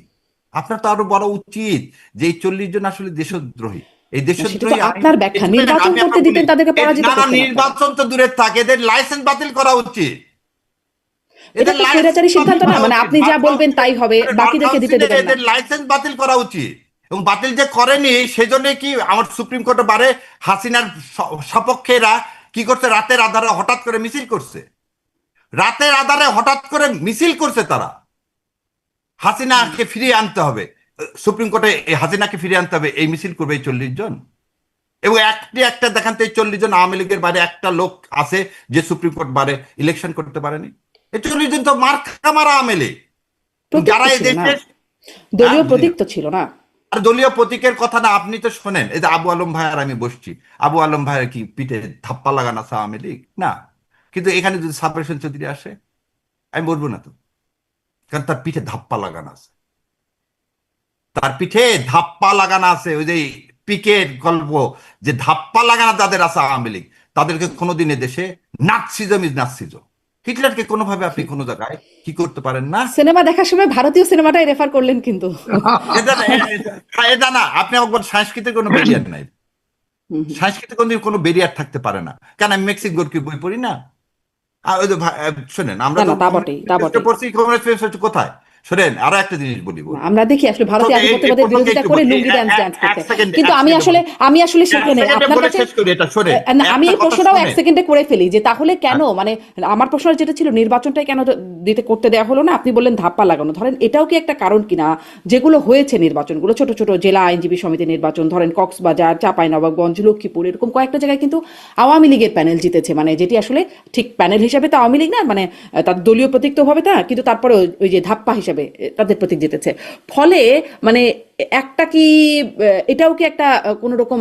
আপনার তো আরো বলা উচিত যে এই 40 জন আসলে দেশদ্রোহী। এই সেটা তো দেশদ্রোহী আইন, আপনার ব্যাখ্যা, নির্বাচন আমি করতে আপনাকে বলি, দিতেন তাদেরকে পরাজিত না না, করতেন আপনারা। নির্বাচন তো দূরে থাকে, এদের লাইসেন্স বাতিল করা উচিত। এটা এদের একটা লাইসেন্স স্বৈরাচারী বাতিল সিদ্ধান্ত না, করা মানে উচিত। আপনি যা বলবেন তাই হবে, বাকিদেরকে দিতে দেবেন না। এদের লাইসেন্স বাতিল করা উচিত। এবং বাতিল যে করেনি সেজন্য কি আমার সুপ্রিম কোর্টে বারে হাসিনার সপক্ষেরা কি করছে? রাতের আধারে হঠাৎ করে মিছিল করছে, রাতের আধারে হঠাৎ করে মিছিল করছে তারা। হাসিনাকে ফিরিয়ে আনতে হবে, সুপ্রিম কোর্টে এই হাসিনাকে ফিরিয়ে আনতে হবে, এই মিছিল করবে এই 40 জন। এবং একটা দেখান তো এই 40 জন আওয়ামী লীগের বাইরে একটা লোক আছে যে সুপ্রিম কোর্ট বারে ইলেকশন করতে পারেনি? এই 40 জন তো মারা আওয়ামী লীগ, প্রতীক যারা তো এই ছিল না, দেশের। দলীয় হ্যাঁ, প্রতীক তো ছিল না। আর দলীয় প্রতীকের কথা না আপনি তো শোনেন, এই যে আবু আলম ভাই আর আমি বসছি, আবু আলম ভাইয়ের কি পিঠে ধাপ্পা লাগানো আছে আওয়ামী লীগ? না। কিন্তু এখানে যদি সাবরেশন হোসেন চৌধুরী আসে, আমি বলবো না তো, কারণ তার পিঠে ধাপ্পা লাগানো আছে, তার পিঠে ধাপ্পা লাগানো আছে। ওই যে পিকের গল্প, যে ধাপ্পা লাগানো যাদের আছে আওয়ামী লীগ, তাদেরকে কোনোদিন দেশে নাৎসিজম ইজ নাৎসিজম। হিটলারকে কোনোভাবে আপনি কোনো জায়গায় কি করতে পারেন না। সিনেমা দেখার সময় ভারতীয় সিনেমাটাই রেফার করলেন কিন্তু। এটা এটা না, আপনি একবার সাংস্কৃতিক কোনো ব্যারিয়ার নাই, সাংস্কৃতিক কোনো ব্যারিয়ার থাকতে পারে না। কেন আমি মেক্সিকোর কি বই পড়ি না? ওই যে শোনেন, আমরা না তো না, তা বটেই, তা বটেই। পড়ছি, কোথায়? শোনেন, আরো একটা জিনিস বলি না, আমরা দেখি আসলে ভারতীয় আধিপত্যবাদের বিরোধিতা করে লুঙ্গি ড্যান্স ড্যান্স করতে। কিন্তু আমি আসলে সেখানে আপনার কাছে শেষ করি এটা, শোনেন না, আমি একটা এই কথা প্রশ্নটাও এক শোনেন। সেকেন্ডে করে ফেলি যে তাহলে কেন, মানে আমার প্রশ্ন যেটা ছিল নির্বাচনটাই কেন দিতে করতে দেওয়া হলো না, আপনি বললেন ধাপ্পা লাগানো। ধরেন এটাও কি একটা কারণ কিনা, যেগুলো হয়েছে নির্বাচনগুলো ছোট ছোট জেলা আইনজীবী সমিতি নির্বাচন, ধরেন কক্সবাজার, চাঁপাইনবাবগঞ্জ, লক্ষ্মীপুর, এরকম কয়েকটা জায়গায় কিন্তু আওয়ামী লীগের প্যানেল জিতেছে, মানে যেটি আসলে ঠিক প্যানেল হিসাবে তো আওয়ামী লীগ না, মানে তার দলীয় প্রতীক তো হবে না, কিন্তু তারপরে ওই যে ধাপ্পা হিসাবে তাদের প্রতীক জিতেছে। ফলে মানে একটা কি এটাও কি একটা কোনো রকম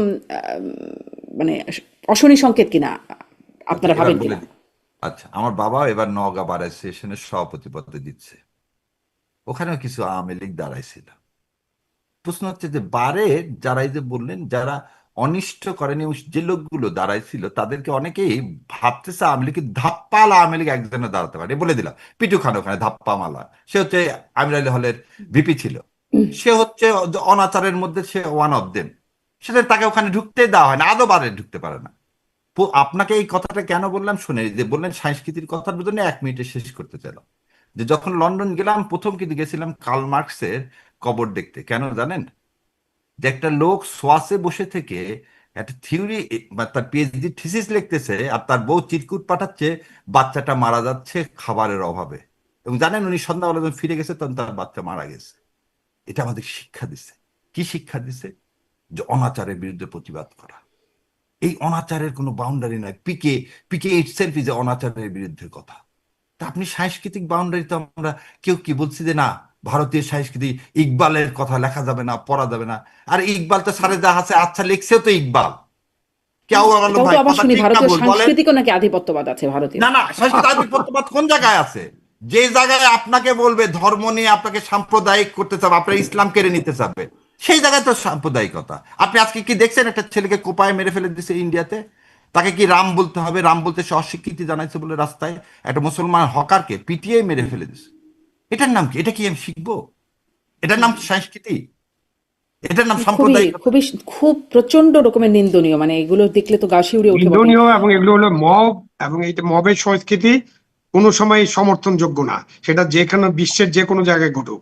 মানে অশনি সংকেত কিনা আপনারা এবার ভাবেন বলে কিনা? দিই। আচ্ছা, আমার বাবা এবার নওগাঁ বার অ্যাসোসিয়েশনের সভাপতি পদে দিচ্ছে, ওখানেও কিছু আওয়ামী লীগ দাঁড়াইছিল। প্রশ্ন হচ্ছে যে বারে যারা, এই যে বললেন যারা অনিষ্ট করেনি, যে লোকগুলো দাঁড়াইছিল তাদেরকে অনেকেই ভাবতেছে আওয়ামী লীগ ধাপ্পাল আওয়ামী লীগ একজনে দাঁড়াতে পারে। বলে দিলাম পিটু খান ওখানে ধাপ্পা মালা, সে হচ্ছে আমির আলী হলের ভিপি ছিল, সে হচ্ছে অনাচারের মধ্যে সে ওয়ান অফ দেম। সেটা তাকে ওখানে ঢুকতে দেওয়া হয় না, আদৌ বারে ঢুকতে পারে না। আপনাকে এই কথাটা কেন বললাম শুনে, যে বললেন সংস্কৃতির কথার জন্য 1 মিনিটে শেষ করতে চাইলাম। যে যখন লন্ডন গেলাম প্রথম কিন্তু গেছিলাম কার্ল মার্কসের কবর দেখতে। কেন জানেন? যে একটা লোক সোয়াসে বসে থেকে একটা থিওরি, তার পিএইচডি থিসিস লিখতেছে, আর তার বউ চিরকুট পাঠাচ্ছে, বাচ্চাটা মারা যাচ্ছে খাবারের অভাবে। এবং জানেন উনি সন্ধ্যাবেলা যখন ফিরে গেছে তখন তার বাচ্চা মারা গেছে। এটা আমাদের শিক্ষা দিছে। কি শিক্ষা দিছে? যে অনাচারের বিরুদ্ধে প্রতিবাদ করা। এই অনাচারের কোনো বাউন্ডারি নাই। পিকে পিকে ইটসেলফ ইজ অনাচারের বিরুদ্ধে কথা। তা আপনি সাংস্কৃতিক বাউন্ডারি তো আমরা কেউ কি বলছি যে না ভারতীয় সংস্কৃতি, ইকবালের কথা লেখা যাবে না, পড়া যাবে না? আর ইকবাল তো সারে যা আছে, আচ্ছা লিখছেও তো ইকবাল। কেউ বললো এটাও ভাই তো আবার কথা শুনি ঠিক না ভারতীয় ভুল বলেন। সাংস্কৃতিকও নাকি আধিপত্যবাদ আছে ভারতীয়। না না, সংস্কৃতি আধিপত্যবাদ কোন জায়গায় আছে? যে জায়গায় আপনাকে বলবে ধর্ম নিয়ে আপনাকে সাম্প্রদায়িক করতে চাবে, আপনার ইসলাম কেড়ে নিতে চাবে, সেই জায়গায় তো সাম্প্রদায়িকতা। আপনি আজকে কি দেখছেন একটা ছেলেকে কোপায় মেরে ফেলে দিছে ইন্ডিয়াতে? তাকে কি রাম বলতে হবে? রাম বলতে সে অস্বীকৃতি জানাইছে বলে রাস্তায় একটা মুসলমান হকারকে পিটিয়ে মেরে ফেলে দিছে। এটার নাম কি? এটা কি আমি শিখবো? এটার নাম সংস্কৃতি? এটার নাম খুবই সাম্প্রদায়িকতা? খুবই খুব প্রচন্ড রকমের নিন্দনীয়, মানে এগুলো দেখলে তো গা শিউরে ওঠে বটে। নিন্দনীয়, এবং এগুলো হলো মব, এবং এইটা মবের সংস্কৃতি কোনো সময় সমর্থনযোগ্য না, সেটা যেখানে বিশ্বের যে কোনো জায়গায় ঘটুক।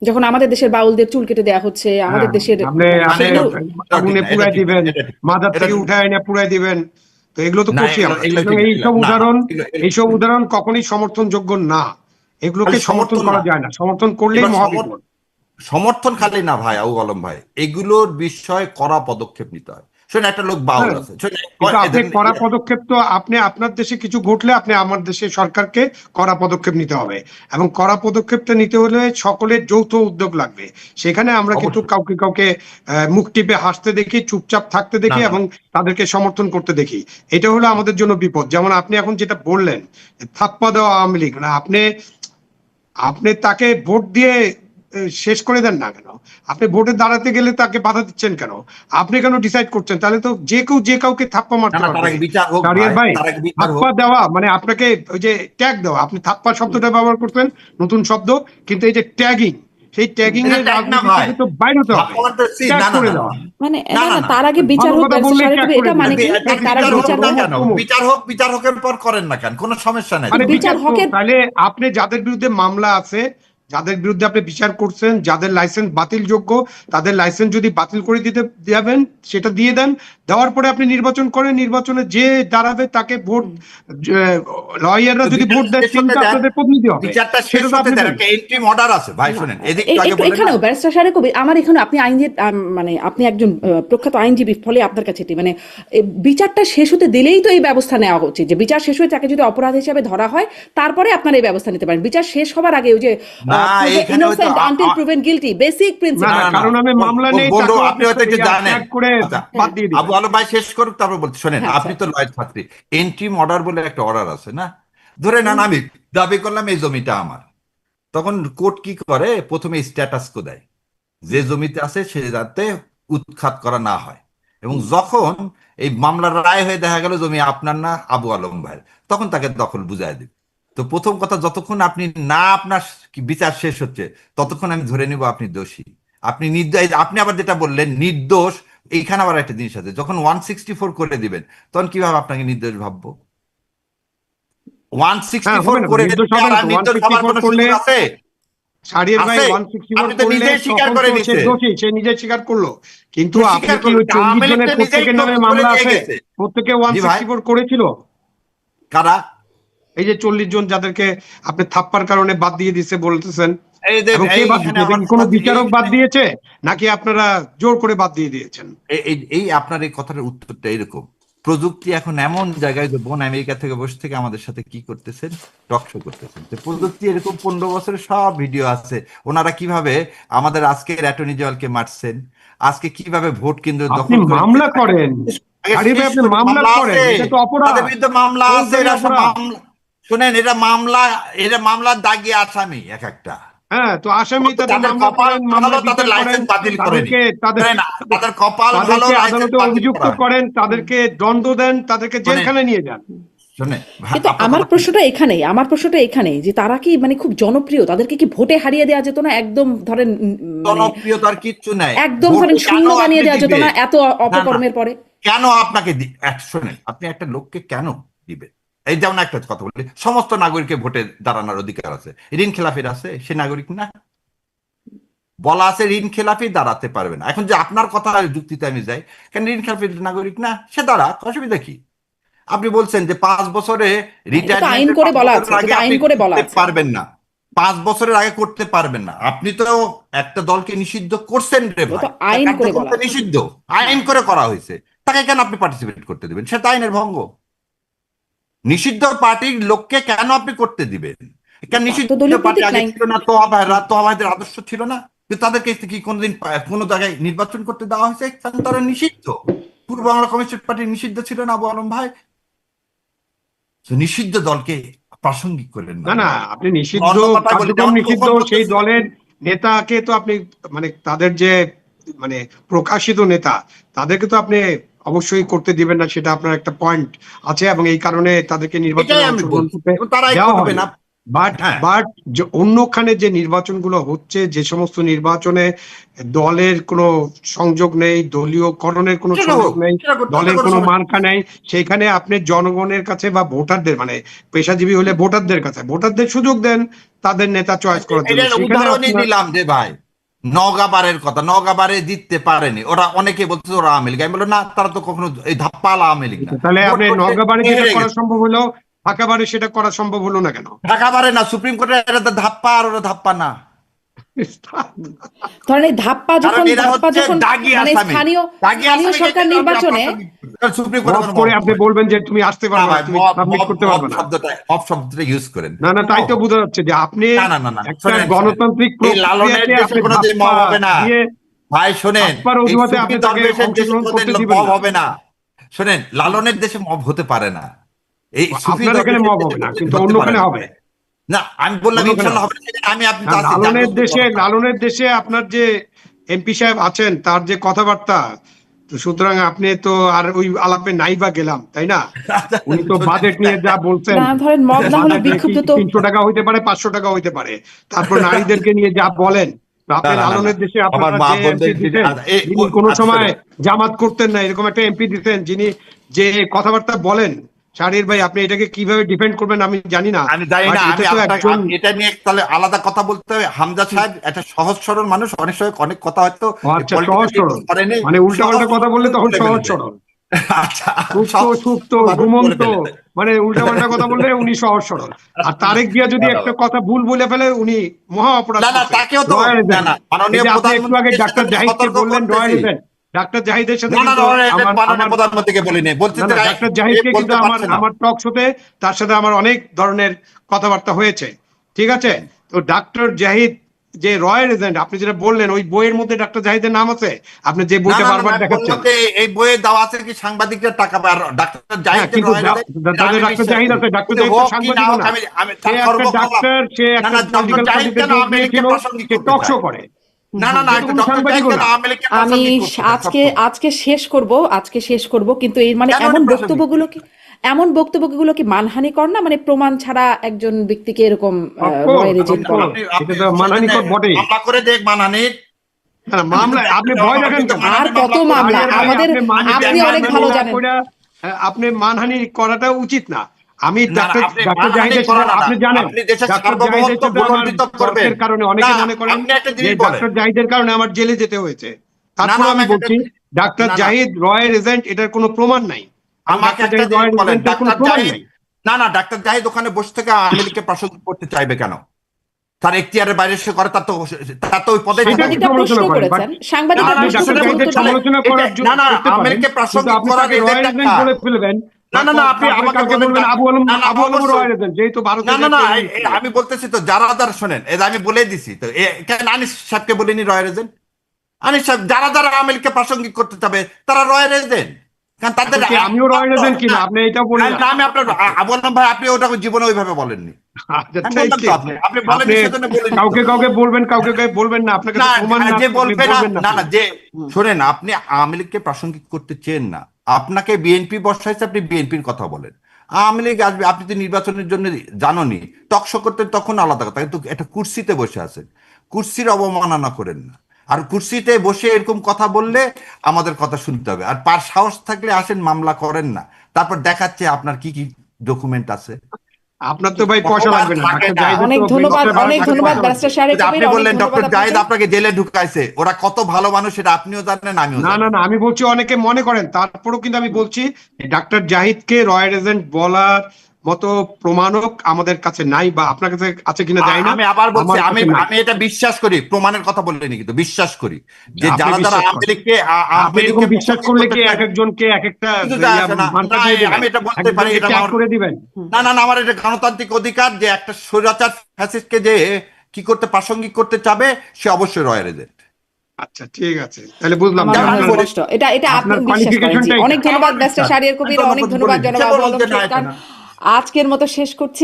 যখন আমাদের দেশের বাউলদের চুল কেটে দেওয়া হচ্ছে, আমাদের হ্যাঁ, দেশের আপনি মানে আপনি সেগুলো আগুনে এটা পুড়াই ঠিক না, দিবেন, এটা ঠিক না, মাজার এটা থেকে ঠিক না। উঠায় এনে পুড়াই দিবেন, তো এগুলো তো না, করছি এগুলো আমরা। এগুলো সুতরাং ঠিক না, এইসব না, না, উদাহরণ, এগুলো ঠিক না। কখনোই সমর্থনযোগ্য না। এগুলোকে খালি সমর্থন সমর্থন করা না, যায় না, সমর্থন করলেই এবার মহাবিপদ। সমর্থন খালি না ভাই, আবু আলম ভাই, এগুলোর বিষয়ে কড়া পদক্ষেপ নিতে হয়। শোনেন একটা লোক বাউল হ্যাঁ, আছে, শোনেন, কিন্তু আপনি এদের- কড়া পদক্ষেপ তো আপনি আপনার দেশে কিছু ঘটলে আপনি আমার দেশে সরকারকে কড়া পদক্ষেপ নিতে হবে, এবং কড়া পদক্ষেপটা নিতে হলে সকলের যৌথ উদ্যোগ লাগবে। সেখানে আমরা কিন্তু অবশ্যই। কাউকে কাউকে মুখ টিপে হাসতে দেখি, চুপচাপ থাকতে না দেখি না এবং তাদেরকে সমর্থন করতে দেখি। এটা হলো আমাদের জন্য বিপদ। যেমন আপনি এখন যেটা বললেন, থাপ্পা দেওয়া আওয়ামী লীগ, না আপনি আপনি তাকে ভোট দিয়ে শেষ করে দেন না কেন? আপনি ভোটে দাঁড়াতে গেলে তাকে বাধা দিচ্ছেন কেন? আপনি কেন ডিসাইড করছেন? তাহলে তো যে কেউ যে কাউকে থাপ্পা না মারতে না, তার পারবে। আগে বিচার হোক শাহরিয়ার ভাই, ভাই, তার আগে বিচার হোক। থাপ্পা দেওয়া মানে আপনাকে ওই যে ট্যাগ দেওয়া, আপনি থাপ্পা শব্দটা ব্যবহার করতেন, নতুন শব্দ, কিন্তু এই যে ট্যাগিং, সেই ট্যাগিং এটা এর ট্যাগ না রাজনীতি ভাই, থেকে তো বাইরে হতে হবে, ধাপ্পা মারতেছি, ট্যাগ না না করে না না দেওয়া। না। মানে না না না না, না, তার আগে বিচার ভালো হোক কথা ব্যারিস্টার বললে সাহেব ট্যাগ কবির, করে এটা দিবেন। মানে কি যে তার তার বিচার আগে হোক বিচার না হোক? কেন, বিচার হোক, বিচার হোকের পর করেন না কেন, কোনো সমস্যা নাই। মানে কিন্তু বিচার বিচার তো হকের তাহলে আপনি যাদের বিরুদ্ধে মামলা আছে, যাদের বিরুদ্ধে আপনি বিচার করছেন, যাদের লাইসেন্স বাতিল যোগ্য, তাদের লাইসেন্স যদি বাতিল করে দিতে যাবেন, সেটা দিয়ে দেন। দেওয়ার পরে আপনি নির্বাচন করেন, নির্বাচনে যে দাঁড়াবে তাকে ভোট, লয়াররা তো যদি ভোট বিচারটা দেয় শেষ তিনি হতে তো দেন, আপনাদের প্রতিনিধি হবে, বিচারটা শেষ সেটা তো হতে আপনি দেন, বলবেন। একটা এন্ট্রি অর্ডার আছে ভাই। না, শোনেন, এদিক একটু আগে বললেন না, এখানেও ব্যারিস্টার সাহেব কবির, আমার এখানে আপনি মানে আপনি একজন প্রখ্যাত আইনজীবী, ফলে আপনার কাছে এটি মানে বিচারটা শেষ হতে দিলেই তো এই ব্যবস্থা নেওয়া উচিত, যে বিচার শেষ হয়ে তাকে যদি অপরাধ হিসাবে ধরা হয় তারপরে আপনারা এই ব্যবস্থা নিতে পারেন। বিচার শেষ হবার আগে ওই যে না এইখানে হয়তো innocent until proven guilty basic না প্রিন্সিপাল। না, না না, কারণ আমি মামলা নেই বন্ধু তাকেও আপনি হয়তো একটু জানেন। ট্যাগ করে আচ্ছা, বাদ দিয়ে আবু দিবেন। আলম ভাই শেষ করুক, তারপর বলতে শোনেন, হ্যাঁ আপনি স্যার। তো লয়ের ছাত্রী। এন্ট্রি অর্ডার বলে একটা অর্ডার আছে না, ধরে নেন আমি দাবি করলাম এই জমিটা আমার, তখন কোর্ট কি করে, প্রথমে স্ট্যাটাস কো দেয় যে জমিতে আছে সে যাতে উৎখাত করা না হয়। এবং যখন এই মামলার রায় হয়ে দেখা গেল জমি আপনার না আবু আলম ভাইয়ের, তখন তাকে দখল বুঝায় দিবে। তো প্রথম কথা, যতক্ষণ আপনি না আপনার বিচার শেষ হচ্ছে ততক্ষণ আমি ধরে নিব আপনি দোষী, আপনি নির্দোষ। আপনি আবার যেটা বললেন নির্দোষ, এইখানে আবার একটা জিনিস আছে, যখন 164 করে দিবেন তখন কিভাবে আপনাকে নির্দোষ ভাববো? হ্যাঁ 164 হবে না, করে নির্দোষ দিলে হবেন আর তো। নির্দোষ হবার 164 কোনো করলে, সুযোগ আছে? শাহরিয়ার ভাই, আছে? 164 আপনি তো করলে নিজেই স্বীকার তখন করে তো সে নিছেন। দোষী, সে নিজে স্বীকার করলো। কিন্তু সে আপনি স্বীকার কি ওই 40 আওয়ামী লীগ জনের তো নিজেই প্রত্যেকের তো নামে ধরে মামলা দিয়ে আছে? গেছে। প্রত্যেকে জি ভাই, 164 করেছিল? কারা? এই যে 40 জন যাদেরকে আপনি থাপ্পার কারণে বাদ দিয়ে দিছে বলতেছেন, এই যে এবং কে বাদ এইখানে দিয়েছে? এটা আমার কি কথা কোনো হচ্ছে, বিচারক বাদ এইখানে দিয়েছে, নাকি আপনারা জোর করে বাদ দিয়ে দিয়েছেন? এই আপনার এই কথাটার উত্তরটা এরকম, প্রযুক্তি এখন এমন জায়গায়, যে বোন আমেরিকা থেকে বসে থেকে আমাদের সাথে কি করতেছেন, টক শো করতেছেন। তো প্রযুক্তি এরকম 15 বছরের সব ভিডিও আছে, ওনারা কিভাবে আমাদের আজকের অ্যাটর্নি জেনারেলকে মারছেন, আজকে কিভাবে ভোট কেন্দ্র আপনি দখল করে মামলা করেন, আগে শাহরিয়ার ভাই, শেষ আপনি করি, মামলা মামলা করেন, আছে, এটা তো তাদের অপরাধ, বিরুদ্ধে মামলা আছে, ফৌজদারি এরা সব অপরাধ। মামলা। শুনেন, এটা মামলা, এটা মামলার দাগি আসামি এক একটা। হ্যাঁ, তো আসামি তাদের তাদের মামলা কপাল করেন, মামলা ভালো, তাদের বিচার করেন, লাইসেন্স বাতিল করেনি। তাদেরকে তাদের শোনেন, তাদের কপাল ভালো, তাদেরকে লাইসেন্স আদালতে বাতিল অভিযুক্ত করা হয়। করেন, তাদেরকে দণ্ড দেন, তাদেরকে শোনেন, জেলখানায় নিয়ে যান। শোনেন কিন্তু আপনার আমার কথা প্রশ্নটা এখানেই, আমার প্রশ্নটা এখানেই যে তারা কি মানে খুব জনপ্রিয়, তাদেরকে কি ভোটে হারিয়ে দেওয়া যেত না? একদম ধরেন মানে জনপ্রিয়তার কিচ্ছু নাই। একদম ভোটে ধরেন কেন শূন্য আপনি বানিয়ে দেওয়া যেত দিবেন? না এত না না, অপকর্মের পরে? কেন আপনাকে শোনেন, আপনি একটা লোককে কেন দিবেন? এই যেমন একটা কথা বলি, সমস্ত নাগরিকের ভোটে দাঁড়ানোর অধিকার আছে, ঋণ খেলাফির আছে, সে নাগরিক না? বলা আছে ঋণ খেলাফি দাঁড়াতে পারবে না। এখন যে আপনার কথা যুক্তিতে আমি যাই, কেন ঋণ খেলাফি নাগরিক না, সে দাঁড়াক, অসুবিধা কি? আপনি বলছেন যে 5 বছরে এটা তো আইন রিটায়ারমেন্টের করে 5 বলা আছে, বছরের এটা আগে তো আইন আপনি করে বলা করতে আছে। পারবেন না, 5 বছরের আগে করতে পারবেন না। আপনি তো একটা দলকে নিষিদ্ধ করছেন রে এটা ভাই, তো আইন করে বলা কার্যকর্তা আছে। নিষিদ্ধ, আইন করে করা হয়েছে, তাকে কেন আপনি পার্টিসিপেট করতে দিবেন? সেটা আইনের ভঙ্গ। নিষিদ্ধ পার্টির লোককে কেন আপনি করতে দিবেন? কেন তার তো নিষিদ্ধ দলীয় পার্টি প্রতীক আগে নাই। ছিল না? তোয়া ভাইরা, তোয়া ভাইদের আদর্শ ছিল না? কিন্তু তাদেরকে কি কোনোদিন কোনো জায়গায় নির্বাচন করতে দেওয়া হয়েছে? কারণ তারা নিষিদ্ধ। পূর্ব বাংলা কমিউনিস্ট পার্টি নিষিদ্ধ ছিল না আবু আলম ভাই? তো নিষিদ্ধ দলকে প্রাসঙ্গিক করেন না না না, ভাই। আপনি নিষিদ্ধ, অন্য কথায় বলি, কার্যক্রম যেমন নিষিদ্ধ, খোকন সেই বলতেছে, দলের নেতাকে তো আপনি মানে তাদের যে মানে প্রকাশিত নেতা, তাদেরকে তো আপনি অবশ্যই করতে দিবেন না, সেটা আপনার একটা পয়েন্ট আছে, এবং এই কারণে তাদেরকে নির্বাচনে এটাই আমি অংশগ্রহণ বলছি, করতে এবং তারাই দেওয়া করবে হয় না। না। বাট হ্যাঁ, বাট অন্যখানে যে নির্বাচনগুলো হচ্ছে, যে সমস্ত নির্বাচনে দলের কোনো সংযোগ নেই, দলীয়করণের কোনো সেটা সংযোগ হোক, নেই, সেটা করতে দলের কোনো কোনো সমস্যা মার্কা নেই, সেইখানে আপনি জনগণের কাছে বা ভোটারদের মানে পেশাজীবী হলে ভোটারদের কাছে ভোটারদের সুযোগ দেন তাদের নেতা চয়েস করার জন্য। এটার সেখানে উদাহরণই আপনার দিলাম যে ভাই, নওগাঁবারের কথা, নওগাঁবারে জিততে পারেনি ওরা, অনেকে বলছে ওরা আওয়ামী লীগ। আমি বললাম না, তারা তো কখনো এই ধাপ্পাল আওয়ামী লীগ না। তাহলে ভোট আপনি করতে নওগাঁবারে যেটা হেরে করা গেছে। সম্ভব হলো, ঢাকাবারে সেটা করা সম্ভব হলো না কেন? ঢাকাবারে না, সুপ্রিম কোর্টের এটা ধাপ্পা, আর ওরা ধাপ্পা না। ধরেন এই ধাপ্পা কারণ যখন এরা হচ্ছে দাগি মানে আসামি। স্থানীয় দাগি স্থানীয় আসামিকে সরকার কিন্তু আপনি নির্বাচনে সুপ্রিম কোর্টে মব কোনো করে মব আপনি বলবেন যে তুমি আসতে না পারবে না, ভাই, তুমি সাবমিট করতে পারবে না। মব শব্দটা ইউজ করেন। না না, তাই তো বোঝা যাচ্ছে যে আপনি না একটা শোনেন, গণতান্ত্রিক এই লালনের প্রক্রিয়াতে দেশে আপনি কোনো দিন ধাপ্পা মব হবে না দিয়ে ভাই। শোনেন, ধাপ্পার এই অজুহাতে সুফি আপনি তাকে দরবেশের দেশে অংশগ্রহণ করতে কোনোদিন দিবেন মব না। হবে না। শোনেন, লালনের দেশে মব হতে পারে না, এই সুফি আপনার এখানে দরবেশের মব দেশে হবে না, কোনোদিন কিন্তু হতে পারে অন্যখানে না। হবে। না, আমি বললাম অন্যখানে ইনশাল্লাহ হবে। হবে না, আমি তো না, আছি জাগ্রত। লালনের দেশে আপনার যে এমপি সাহেব আছেন তার যে কথাবার্তা, তো সুতরাং আপনি তো আর ওই আলাপে নাই বা গেলাম, তাই না? উনি তো বাজেট নিয়ে যা বলছেন, না ধরেন মব না হলে বাজেটে বিক্ষুব্ধ তো 300 টাকা হইতে পারে, 500 টাকা হইতে পারে। তারপর নারীদেরকে নিয়ে যা বলেন, তো আপনি না লালনের দেশে আমার আপনারা মা যে এমপি বোনদের দিতেন, যিনি কোনো সময় জামাত করতেন না, এরকম একটা এমপি দিতেন যিনি যে কথাবার্তা বলেন, শাহরিয়ার ভাই আপনি এটাকে কিভাবে ডিফেন্ড করবেন আমি জানি না। আমি জানি বাট না, এটা আমি তো একজন, এটা নিয়ে তাহলে আলাদা কথা বলতে হবে। হামজা সাহেব একটা সহজ সরল মানুষ, অনেক সময় অনেক কথা হয়তো ও আচ্ছা, political সহজ সরল, করেনি, মানে উল্টা সহজ পাল্টা কথা বললে তখন বলে সহজ ফেলেছে। সরল, আচ্ছা, সুপ্ত সহজ সুপ্ত মানুষ বলে ঘুমন্ত, ফেলেছে। মানে উল্টাপাল্টা কথা বললে উনি সহজ সরল। আর তারেক জিয়া যদি একটা ধন্যবাদ। কথা ভুল বলে ফেলে উনি মহা অপরাধ না করছে। তাকেও তো রয়্যাল না এজেন্ট, এই মাননীয় যে আপনি একটু আগে প্রধানমন্ত্রীর সাথে ডাক্তার আমি জাহিদকে সতর্ক বললেন রয়্যাল করতেছি। এজেন্ট, ডাক্তার জাহিদের সাথে না কিন্তু আমার মাননীয় আমার প্রধানমন্ত্রীকে বলিনি, বলছি না যে না, ডাক্তার জাহিদকে কিন্তু বলতে আমার পারছে না। আমার টক শোতে তার সাথে আমার অনেক ধরনের কথাবার্তা হয়েছে, ঠিক আছে? তো ডাক্তার জাহিদ যে রয়্যাল এজেন্ট আপনি যেটা বললেন, ওই বইয়ের মধ্যে ডাক্তার জাহিদের নাম আছে, আপনি যে না বইটা না না বারবার না, দেখাচ্ছেন। বলতে এই বইয়ে দেওয়া আছে কি সাংবাদিকরা টাকা পায়, আর ডাক্তার হ্যাঁ, জাহিদ যে কিন্তু রয়্যাল এজেন্ট, এটা তাদের আমি ডাক্তার বিশ্বাস জাহিদ করি। আছে, ডাক্তার উনি জাহিদ তো হোক কি না সাংবাদিকও হোক, না, আমি সে তার একটা সর্বক্ষমতা। ডাক্তার, সে না একটা না, ডক্টর পলিটিক্যাল জাহিদ পার্টিতে কেন যোগ আওয়ামী লীগকে দিয়েছিল, প্রাসঙ্গিক সে করতে টক শো চায়? করে, না সে তো এটা কোনো ডক্টর জাহিদ সাংবাদিকও কেন না। আওয়ামী লীগকে আমি প্রাসঙ্গিক করতে চায়? আজকে সত্য। আজকে শেষ করব কিন্তু এর মানে কেন এমন উনি প্রাসঙ্গিক বক্তব্যগুলো কি মানহানিকর না, মানে প্রমাণ ছাড়া একজন ব্যক্তিকে এরকম অফকোর্স, রয়ের এজেন্ট বলা। অফকোর্স, আপনি এটা তো সেখানে মানহানিকর বটেই। মামলা করে দেখ মানহানির। না না, মামলা আপনি ভয় দেখেন কেন? আর কত মামলা শাহরিয়ার ভাই, আমাদের, আপনি অনেক ভালো জানেন। আপনি মানহানি করাটা উচিত না। আমি না না, আপনি ডাক্তার মানহানি জাহিদের করা সাথে, না, আপনি জানেন আপনি দেশের ডাক্তার জাহিদের সার্বভৌমত্ব সাথে আমার ভুলণ্ডিত করবেন। তর্কের কারণে না, অনেকে মনে করেন আপনি একটা যে জিনিস বলেন। ডাক্তার জাহিদের কারণে আমার জেলে যেতে হয়েছে। তারপর না, আমি আমাকে বলছি ডাক্তার না, জাহিদ রয়্যাল এজেন্ট এটার কোনো প্রমাণ নাই। আমাকে ডাক্তার একটা জাহিদ জিনিস রয়্যাল বলেন, এজেন্টের কোনো ডাক্তার প্রমাণ জাহিদ, নাই। না ডাক্তার জাহিদ ওখানে বসে থেকে আওয়ামী লীগকে প্রাসঙ্গিক করতে চাইবে কেন? তার এখতিয়ারের বাইরে সে করে, তার তো ওই পদে সেটা সাংবাদিকরা সমালোচনা প্রশ্ন করেন, করেছেন, বাট সাংবাদিকরা আপনি প্রশ্ন ডাক্তার করে জাহিদের উত্তর দিলেন। সমালোচনা করার জন্য না করতে আওয়ামী পারেন, লীগকে কিন্তু প্রাসঙ্গিক আপনি করার তাকে রয়্যাল এজেন্ট বলে ফেলবেন। না তারপর আমাকে কালকে বলেন বলবেন আবু আলম অবশ্যই। রয়্যাল এজেন্ট, যেহেতু ভারতে না আমি বলতেছি তো, যারা শোনেন, এটা আমি বলে দিছি তো, কেন আনিস সাহেবকে বলিনি রয়্যাল এজেন্ট? আনিস সাহেব যারা আওয়ামী লীগকে প্রাসঙ্গিক করতে চাবে তারা রয়্যাল এজেন্ট, কারণ তাদের আমিও রয়্যাল এজেন্ট কিনা আপনি এটা বলেন। না, আমি আপনার বললাম ভাই, আপনি ওটা জীবনে ওইভাবে বলেননি। আচ্ছা, আমি thank বললাম তো, you. আপনি বলেননি, সেজন্য বলিনি তো। কাউকে বলবেন, কাউকে বলবেন না, আপনাকে তো না প্রমাণ না যে থাকলে বলবে বলবেন না না। যে শোনেন, আপনি আওয়ামী লীগকে প্রাসঙ্গিক করতে চেন না, আপনাকে বিএনপি বসাইছে, আপনি বিএনপির কথা বলেন। আওয়ামী লীগ আসবে, আপনি তো নির্বাচনের জন্য জানোনি, টকশো করতেন তখন আলাদা কথা, কিন্তু একটা কুর্সিতে বসে আছেন, কুর্সির অবমাননা করেন না। আর কুর্সিতে বসে এরকম কথা বললে আমাদের কথা শুনতে হবে, আর পার সাহস থাকলে আসেন, মামলা করেন না, তারপর দেখাচ্ছে আপনার কি কি ডকুমেন্ট আছে। আপনার তো ভাই পয়সা লাগবে না, ডাক্তার জাহিদের অনেক তো ধন্যবাদ, বিস্তার অনেক বাড়াতে ধন্যবাদ পয়সা ব্যারিস্টার লাগবে। শাহরিয়ার আপনি কবির, অনেক বললেন ধন্যবাদ ডক্টর জাহিদ আপনাকে। আপনাকে জেলে ঢুকাইছে, ওরা কত ভালো মানুষ সেটা আপনিও জানেন, আমিও না জানি। আমি বলছি অনেকে মনে করেন, তারপরেও কিন্তু আমি বলছি ডাক্তার জাহিদকে রয়্যাল এজেন্ট বলার মতো প্রমাণক আমাদের কাছে নাই, বা আপনার কাছে আছে কিনা জানি না। আমি আবার বলছি, আমার আমি কাছে নাই। আমি এটা বিশ্বাস করি, প্রমাণের কথা বলিনি, কিন্তু বিশ্বাস করি যে আপনি যারা বিশ্বাস আওয়ামী করেন। লীগকে আপনি এরকম বিশ্বাস করলে কি এক একজনকে এক একটা কিছু যায় আসে না। মার্কা না, দিয়ে দিবেন, আমি এটা বলতে পারি, একজনকে এটা ট্যাগ আমার করে দিবেন? না আমার এটা গণতান্ত্রিক অধিকার, যে একটা স্বৈরাচার ফ্যাসিস্টকে যে কি করতে প্রাসঙ্গিক করতে চাবে সে অবশ্যই রয়্যাল এজেন্ট। আচ্ছা, ঠিক আছে, তাহলে বুঝলাম আমার যে মনে হয় আপনার স্পষ্ট, এটা আপনি আপনার বিশ্বাস করেন। জি, qualification-টা অনেক এটা। ধন্যবাদ ব্যারিস্টার শাহরিয়ার কবির, অনেক ধন্যবাদ জনাব আবু আলম বলছে না সরকার। এটা না। আজকের মতো শেষ করছি।